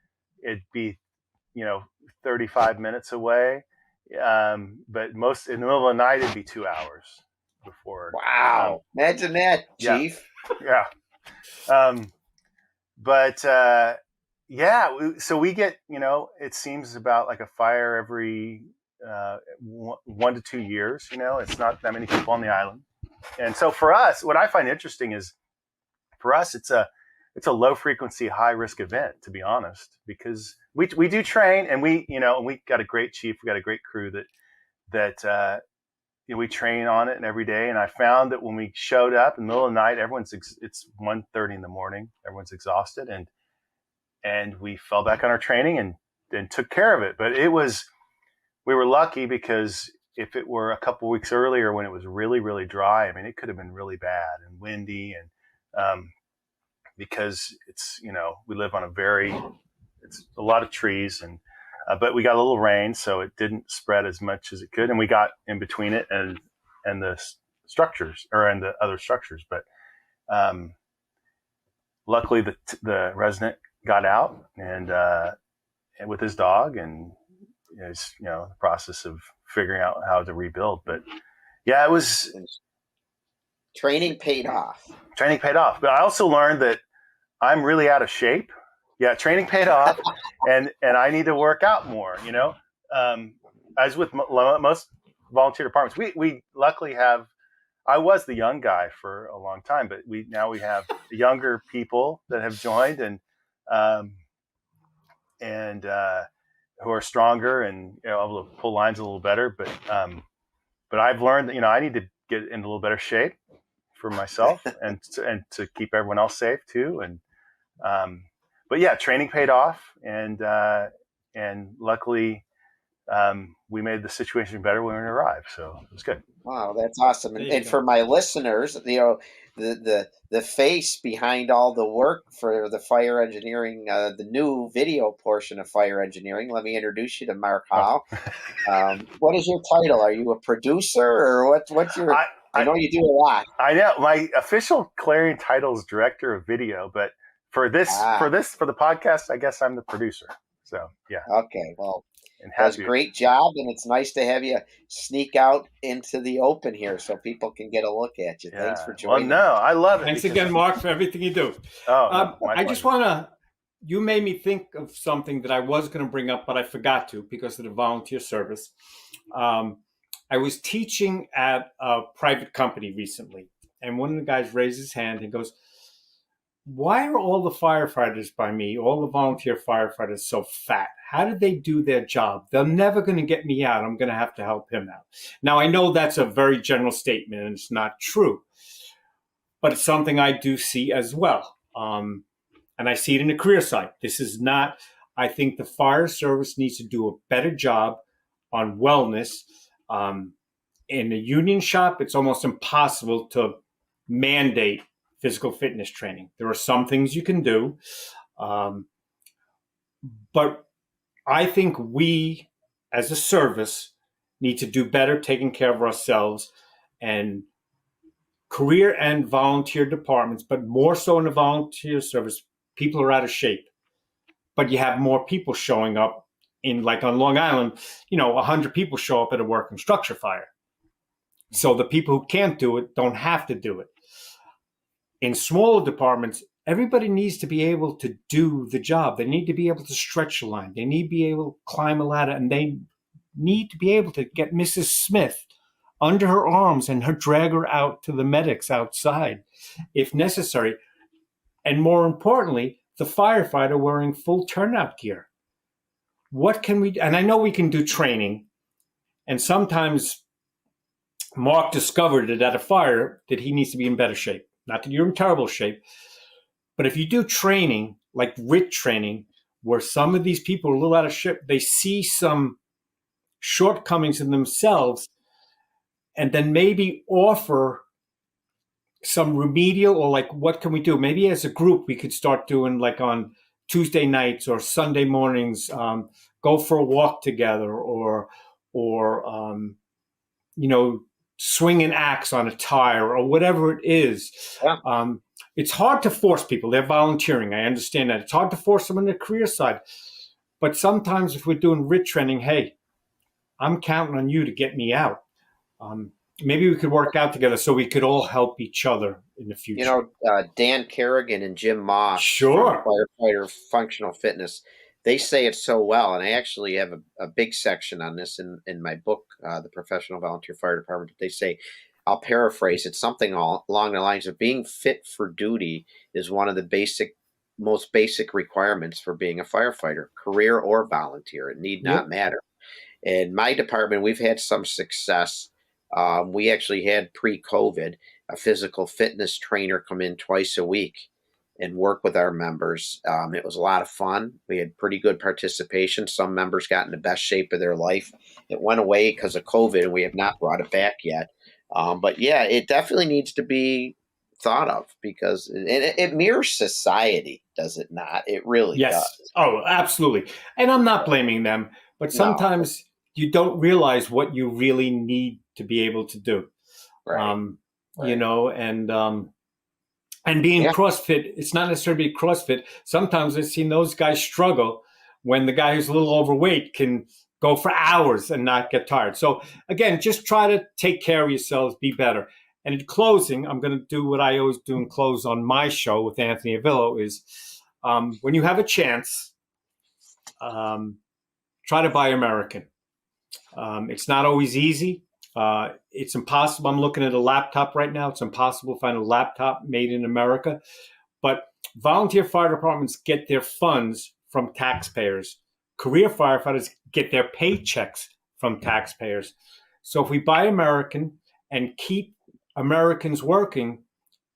35 minutes away. But most in the middle of the night, it'd be 2 hours before. Wow! Imagine that, Chief. Yeah. So we get, it seems about like a fire every 1 to 2 years. It's not that many people on the island. And so for us, what I find interesting is, for us, it's a low frequency, high risk event, to be honest, because we do train, and we got a great chief, we got a great crew that we train on it and every day. And I found that when we showed up in the middle of the night, it's 1:30 in the morning, everyone's exhausted, and we fell back on our training and took care of it. But we were lucky, because if it were a couple weeks earlier when it was really, really dry, I mean, it could have been really bad and windy, and because it's, we live on it's a lot of trees, and but we got a little rain, so it didn't spread as much as it could, and we got in between it and the structures, and the other structures. But luckily, the resident got out and with his dog, and it's the process of figuring out how to rebuild. But yeah, it was training paid off. Training paid off, but I also learned that I'm really out of shape. Yeah, training paid off, and I need to work out more. As with most volunteer departments, we luckily have. I was the young guy for a long time, but we have younger people that have joined, and who are stronger and able to pull lines a little better. But I've learned that I need to get in a little better shape for myself and to keep everyone else safe too. And but yeah, training paid off, and luckily we made the situation better when we arrived. So it was good. Wow, that's awesome. And for my listeners, the face behind all the work for the fire engineering, the new video portion of fire engineering, let me introduce you to Mark Howe. What is your title? Are you a producer, or what's your... I know you do a lot. I know. My official clarion title is director of video, but for the podcast, I guess I'm the producer. So yeah. Okay. Well, that's a great job, and it's nice to have you sneak out into the open here so people can get a look at you. Yeah. Thanks for joining. Well, no, I love it. Thanks again, Mark, for everything you do. I just want to. You made me think of something that I was going to bring up, but I forgot to because of the volunteer service. I was teaching at a private company recently, and one of the guys raised his hand and goes, "Why are all the firefighters by me, all the volunteer firefighters, so fat? How do they do their job? They're never going to get me out. I'm going to have to help him out." Now, I know that's a very general statement, and it's not true, but it's something I do see as well. And I see it in the career side. This is not, I think the fire service needs to do a better job on wellness. In a union shop, it's almost impossible to mandate physical fitness training. There are some things you can do, but I think we, as a service, need to do better taking care of ourselves, and career and volunteer departments, but more so in the volunteer service, people are out of shape. But you have more people showing up like on Long Island, 100 people show up at a working structure fire. So the people who can't do it don't have to do it. In smaller departments, everybody needs to be able to do the job. They need to be able to stretch a line. They need to be able to climb a ladder, and they need to be able to get Mrs. Smith under her arms and drag her out to the medics outside if necessary. And more importantly, the firefighter wearing full turnout gear. What can we do? And I know we can do training, and sometimes Mark discovered it at a fire that he needs to be in better shape. Not that you're in terrible shape, but if you do training, like RIT training, where some of these people are a little out of shape, they see some shortcomings in themselves, and then maybe offer some remedial, or like, what can we do? Maybe as a group, we could start doing, like on Tuesday nights or Sunday mornings, go for a walk together, or swing an axe on a tire, or whatever it is. Yeah. It's hard to force people. They're volunteering. I understand that. It's hard to force them on the career side. But sometimes if we're doing RIT training, hey, I'm counting on you to get me out. Maybe we could work out together so we could all help each other in the future. Dan Kerrigan and Jim Moss, sure, from Firefighter Functional Fitness, they say it so well, and I actually have a big section on this in my book, The Professional Volunteer Fire Department. They say, I'll paraphrase it, something along the lines of being fit for duty is one of the most basic requirements for being a firefighter, career or volunteer. It need not matter. In my department, we've had some success. We actually had pre-COVID a physical fitness trainer come in twice a week and work with our members. It was a lot of fun. We had pretty good participation. Some members got in the best shape of their life. It went away because of COVID, and we have not brought it back yet. But yeah, it definitely needs to be thought of because it mirrors society, does it not? It really does. Oh, absolutely. And I'm not blaming them, but sometimes you don't realize what you really need to be able to do. Right. You know, and being CrossFit, it's not necessarily CrossFit. Sometimes I've seen those guys struggle when the guy who's a little overweight can go for hours and not get tired. So again, just try to take care of yourselves, be better. And in closing, I'm going to do what I always do in close on my show with Anthony Avillo is when you have a chance, try to buy American. It's not always easy. It's impossible. I'm looking at a laptop right now. It's impossible to find a laptop made in America. But volunteer fire departments get their funds from taxpayers. Career firefighters get their paychecks from taxpayers. So if we buy American and keep Americans working,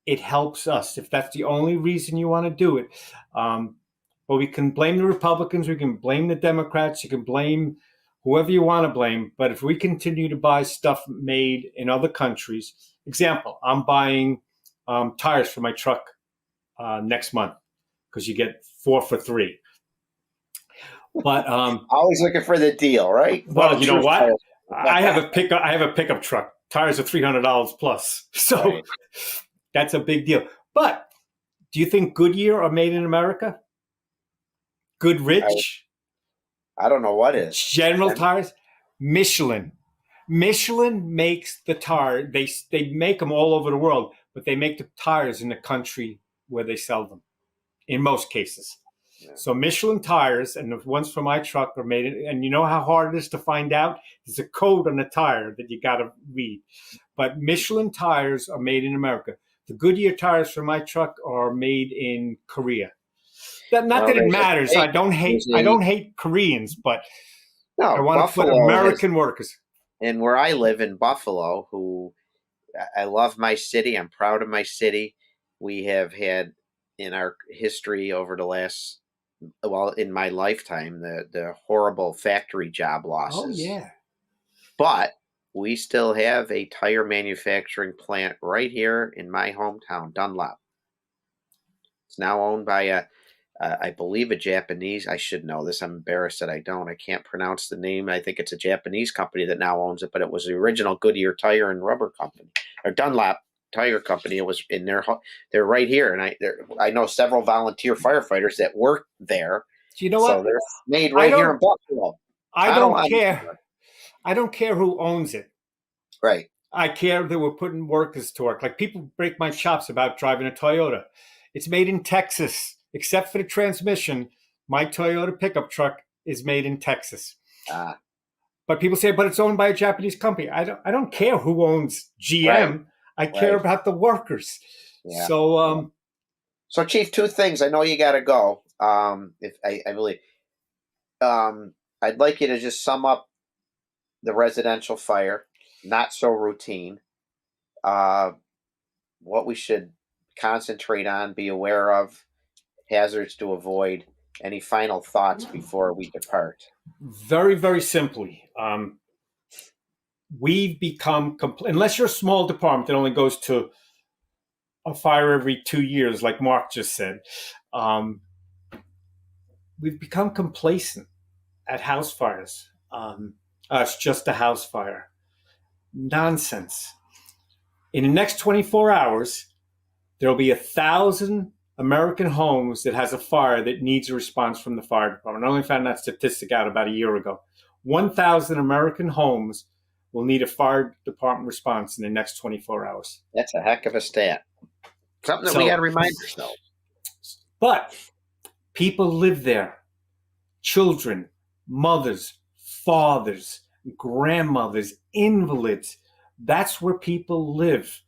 it helps us. If that's the only reason you want to do it. But we can blame the Republicans. We can blame the Democrats. You can blame whoever you want to blame. But if we continue to buy stuff made in other countries, example, I'm buying tires for my truck next month because you get 4 for $3. But always looking for the deal, right? Well, you know what? I have a pickup truck. Tires are $300 plus, so that's a big deal. But do you think Goodyear are made in America? Goodrich? I don't know what is. General Tires? Michelin. Michelin makes the tire. They make them all over the world, but they make the tires in the country where they sell them, in most cases. Yeah. So Michelin tires, and the ones for my truck are made in, and you know how hard it is to find out? There's a code on the tire that you got to read. But Michelin tires are made in America. The Goodyear tires for my truck are made in Korea. Not that it matters. I don't hate Koreans, but I want to put American workers. And where I live in Buffalo, I love my city. I'm proud of my city. We have had in our history over the last, in my lifetime, the horrible factory job losses. Oh, yeah. But we still have a tire manufacturing plant right here in my hometown, Dunlop. It's now owned by I believe a Japanese, I should know this. I'm embarrassed that I don't. I can't pronounce the name. I think it's a Japanese company that now owns it, but it was the original Goodyear Tire and Rubber Company, or Dunlop Tire Company. It was in their, they're right here. And I know several volunteer firefighters that work there. Do you know what? So they're made right here in Buffalo. I don't care. I don't care who owns it. Right. I care that we're putting workers to work. Like people break my chops about driving a Toyota. It's made in Texas. Except for the transmission, my Toyota pickup truck is made in Texas. But people say, but it's owned by a Japanese company. I don't care who owns GM. Right. I care about the workers. Yeah. So, so Chief, 2 things. I know you got to go. If I believe, I'd like you to just sum up the residential fire, not so routine. What we should concentrate on, be aware of. Hazards to avoid. Any final thoughts before we depart? Very, very simply, we've become, unless you're a small department that only goes to a fire every 2 years, like Mark just said, we've become complacent at house fires. It's just a house fire. Nonsense. In the next 24 hours, there'll be 1,000 American homes that has a fire that needs a response from the fire department. I only found that statistic out about a year ago. 1,000 American homes will need a fire department response in the next 24 hours. That's a heck of a stat. Something that we got to remind ourselves. But people live there. children, mothers, fathers, grandmothers, invalids. That's where people live.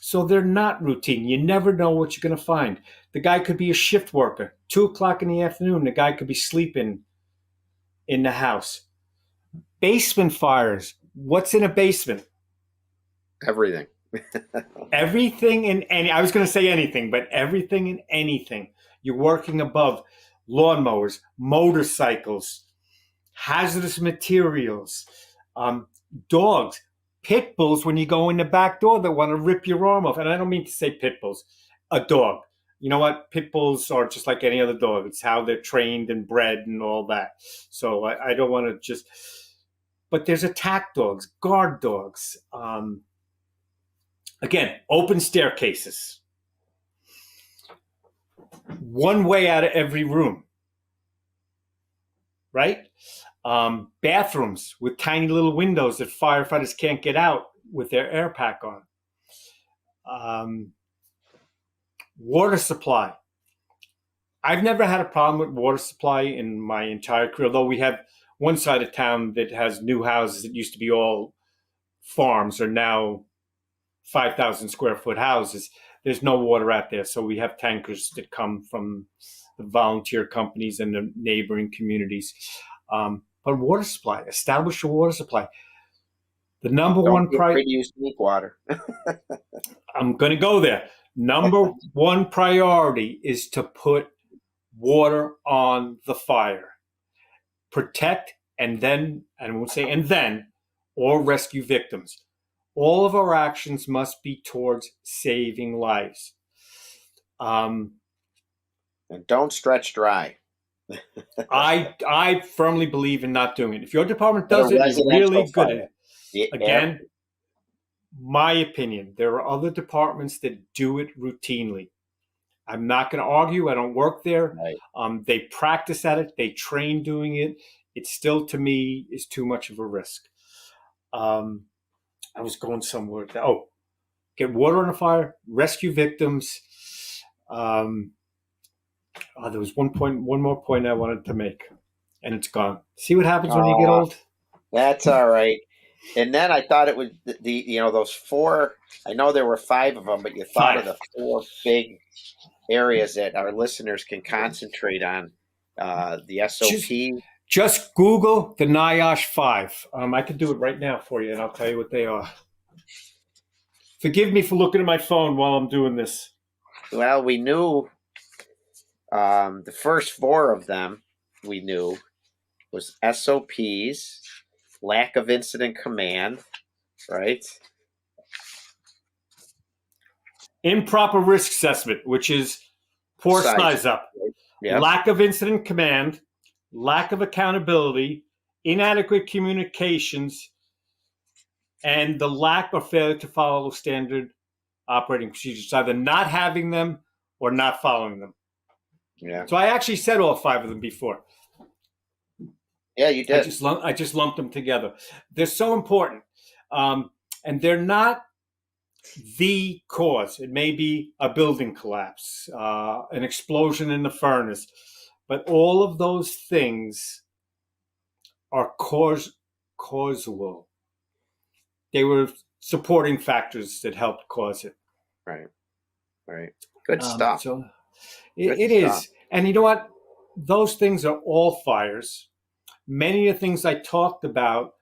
So they're not routine. You never know what you're going to find. The guy could be a shift worker. 2:00 in the afternoon, the guy could be sleeping in the house. Basement fires. What's in a basement? Everything. Everything and any. I was going to say anything, but everything and anything. You're working above lawnmowers, motorcycles, hazardous materials, dogs, pit bulls when you go in the back door that want to rip your arm off. And I don't mean to say pit bulls, a dog. You know what? Pit bulls are just like any other dog. It's how they're trained and bred and all that. So I don't want to just... But there's attack dogs, guard dogs. Again, open staircases. One way out of every room. Right? Bathrooms with tiny little windows that firefighters can't get out with their air pack on. Water supply. I've never had a problem with water supply in my entire career, although we have one side of town that has new houses that used to be all farms are now 5,000 square foot houses. There's no water out there, so we have tankers that come from the volunteer companies and the neighboring communities. But water supply, establish a water supply. The number one priority. Use unique water. I'm going to go there. Number one priority is to put water on the fire. Protect and then, and I won't say and then, or rescue victims. All of our actions must be towards saving lives. And don't stretch dry. I firmly believe in not doing it. If your department does it, you're really good at it. Again, my opinion, there are other departments that do it routinely. I'm not going to argue. I don't work there. Right. They practice at it. They train doing it. It still, to me, is too much of a risk. I was going somewhere. Get water on a fire, rescue victims. There was one more point I wanted to make, and it's gone. See what happens when you get old? That's all right. And then I thought it was those four. I know there were 5 of them, but you thought of the 4 big areas that our listeners can concentrate on. The SOP. Just Google the NIOSH 5. I can do it right now for you, and I'll tell you what they are. Forgive me for looking at my phone while I'm doing this. Well, we knew the first 4 of them. We knew was SOPs, lack of incident command, right? Improper risk assessment, which is poor size up. Yep. Lack of incident command, lack of accountability, inadequate communications, and the lack or failure to follow standard operating procedures, either not having them or not following them. Yeah. So I actually said all 5 of them before. Yeah, you did. I just lumped them together. They're so important. And they're not the cause. It may be a building collapse, an explosion in the furnace, but all of those things are causal. They were supporting factors that helped cause it. Right. Good stuff. So it is. And you know what? Those things are all fires. Many of the things I talked about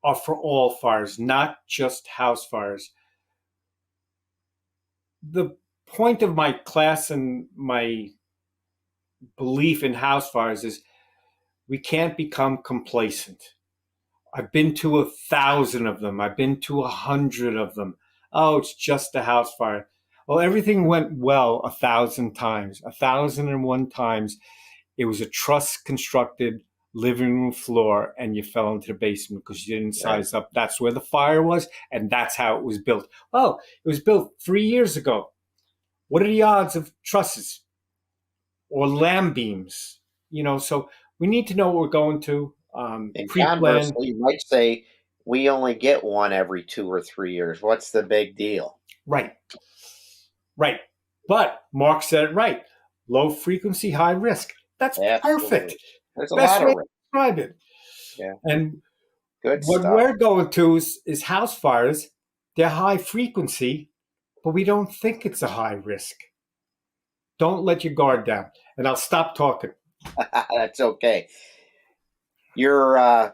are for all fires, not just house fires. The point of my class and my belief in house fires is we can't become complacent. I've been to 1,000 of them. I've been to 100 of them. Oh, it's just a house fire. Well, everything went well 1,000 times. 1,001 times, it was a truss constructed living room floor, and you fell into the basement because you didn't size up. That's where the fire was, and that's how it was built. Oh, it was built 3 years ago. What are the odds of trusses or lamb beams? So we need to know what we're going to. Conversely, you might say we only get one every 2 or 3 years. What's the big deal? Right. But Mark said it right. Low frequency, high risk. That's Absolutely. perfect. There's a Best lot way of to risk. describe it. Yeah. And Good what stuff. we're going to is house fires. They're high frequency, but we don't think it's a high risk. Don't let your guard down. And I'll stop talking. That's okay. You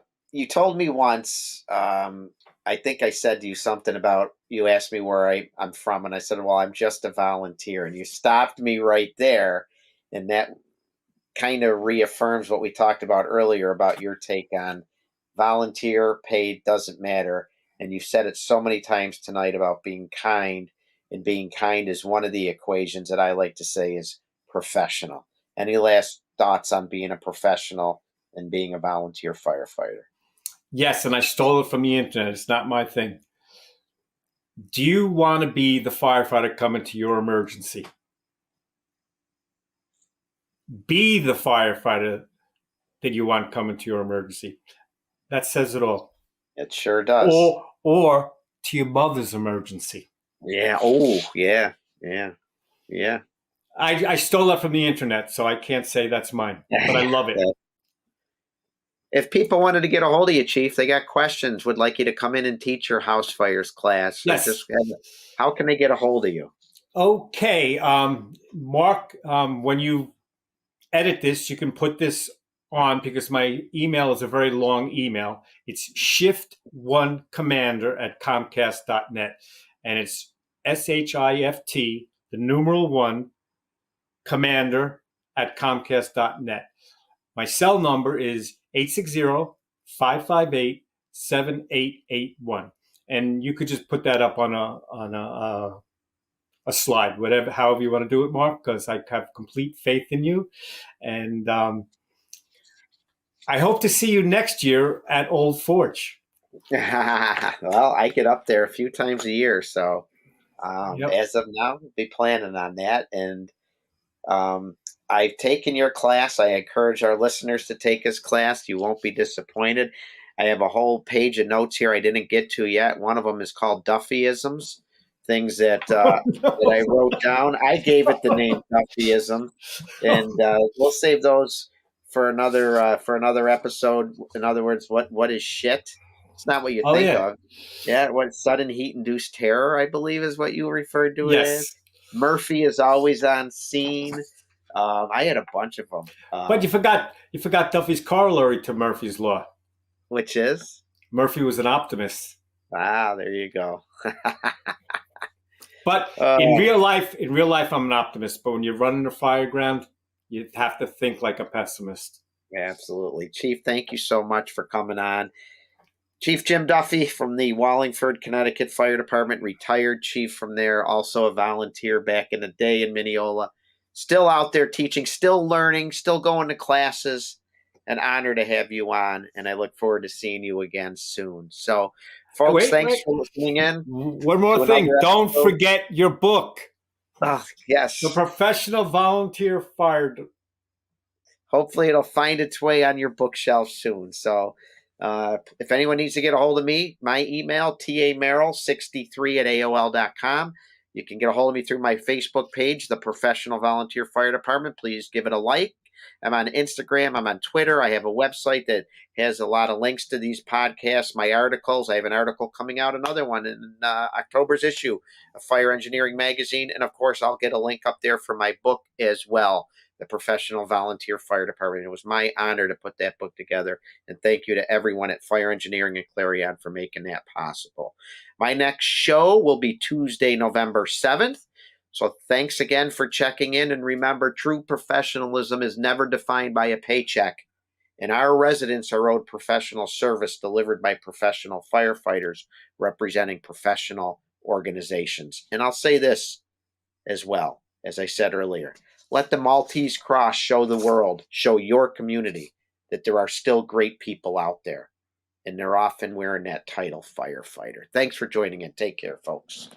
told me once, I think I said to you something about, you asked me where I'm from, and I said, well, I'm just a volunteer. And you stopped me right there. And that kind of reaffirms what we talked about earlier about your take on volunteer, paid, doesn't matter. And you've said it so many times tonight about being kind, and being kind is one of the equations that I like to say is professional. Any last thoughts on being a professional and being a volunteer firefighter? Yes, and I stole it from the internet. It's not my thing. Do you want to be the firefighter coming to your emergency? Be the firefighter that you want coming to your emergency. That says it all. It sure does. Or to your mother's emergency. Yeah. Oh, yeah. Yeah. Yeah. I stole that from the internet, so I can't say that's mine, but I love it. If people wanted to get a hold of you, Chief, they got questions, would like you to come in and teach your house fires class. Yes. Just, how can they get a hold of you? Okay. Mark, when you edit this, you can put this on because my email is a very long email. It's shift1commander@comcast.net. And it's SHIFT, the numeral 1, commander@comcast.net. My cell number is 860-558-7881. And you could just put that up on a slide, however you want to do it, Mark, because I have complete faith in you. And I hope to see you next year at Old Forge. Well, I get up there a few times a year, so Yep. as of now, I'll be planning on that. And I've taken your class. I encourage our listeners to take his class. You won't be disappointed. I have a whole page of notes here I didn't get to yet. One of them is called Duffyisms, things that that I wrote down. I gave it the name Duffyism, and we'll save those for another episode. In other words, what is shit? It's not what you think of. Yeah, what sudden heat-induced terror, I believe, is what you referred to it as. Murphy is always on scene. I had a bunch of them. But you forgot Duffy's corollary to Murphy's Law. Which is? Murphy was an optimist. Ah, there you go. But in real life, I'm an optimist. But when you're running a fire ground, you have to think like a pessimist. Absolutely. Chief, thank you so much for coming on. Chief Jim Duffy from the Wallingford, Connecticut Fire Department, retired chief from there, also a volunteer back in the day in Mineola. Still out there teaching, still learning, still going to classes. An honor to have you on, and I look forward to seeing you again soon. So, folks, thanks for listening in. One more thing. Don't forget your book. Oh, yes. The Professional Volunteer Fire. Hopefully it'll find its way on your bookshelf soon. So if anyone needs to get a hold of me, my email, tamerrill63@aol.com. You can get a hold of me through my Facebook page, the Professional Volunteer Fire Department. Please give it a like. I'm on Instagram. I'm on Twitter. I have a website that has a lot of links to these podcasts, my articles. I have an article coming out, another one in October's issue of Fire Engineering Magazine. And, of course, I'll get a link up there for my book as well, the Professional Volunteer Fire Department. It was my honor to put that book together. And thank you to everyone at Fire Engineering and Clarion for making that possible. My next show will be Tuesday, November 7th. So thanks again for checking in. And remember, true professionalism is never defined by a paycheck. And our residents are owed professional service delivered by professional firefighters representing professional organizations. And I'll say this as well, as I said earlier. Let the Maltese Cross show the world, show your community that there are still great people out there. And they're often wearing that title, firefighter. Thanks for joining in. Take care, folks.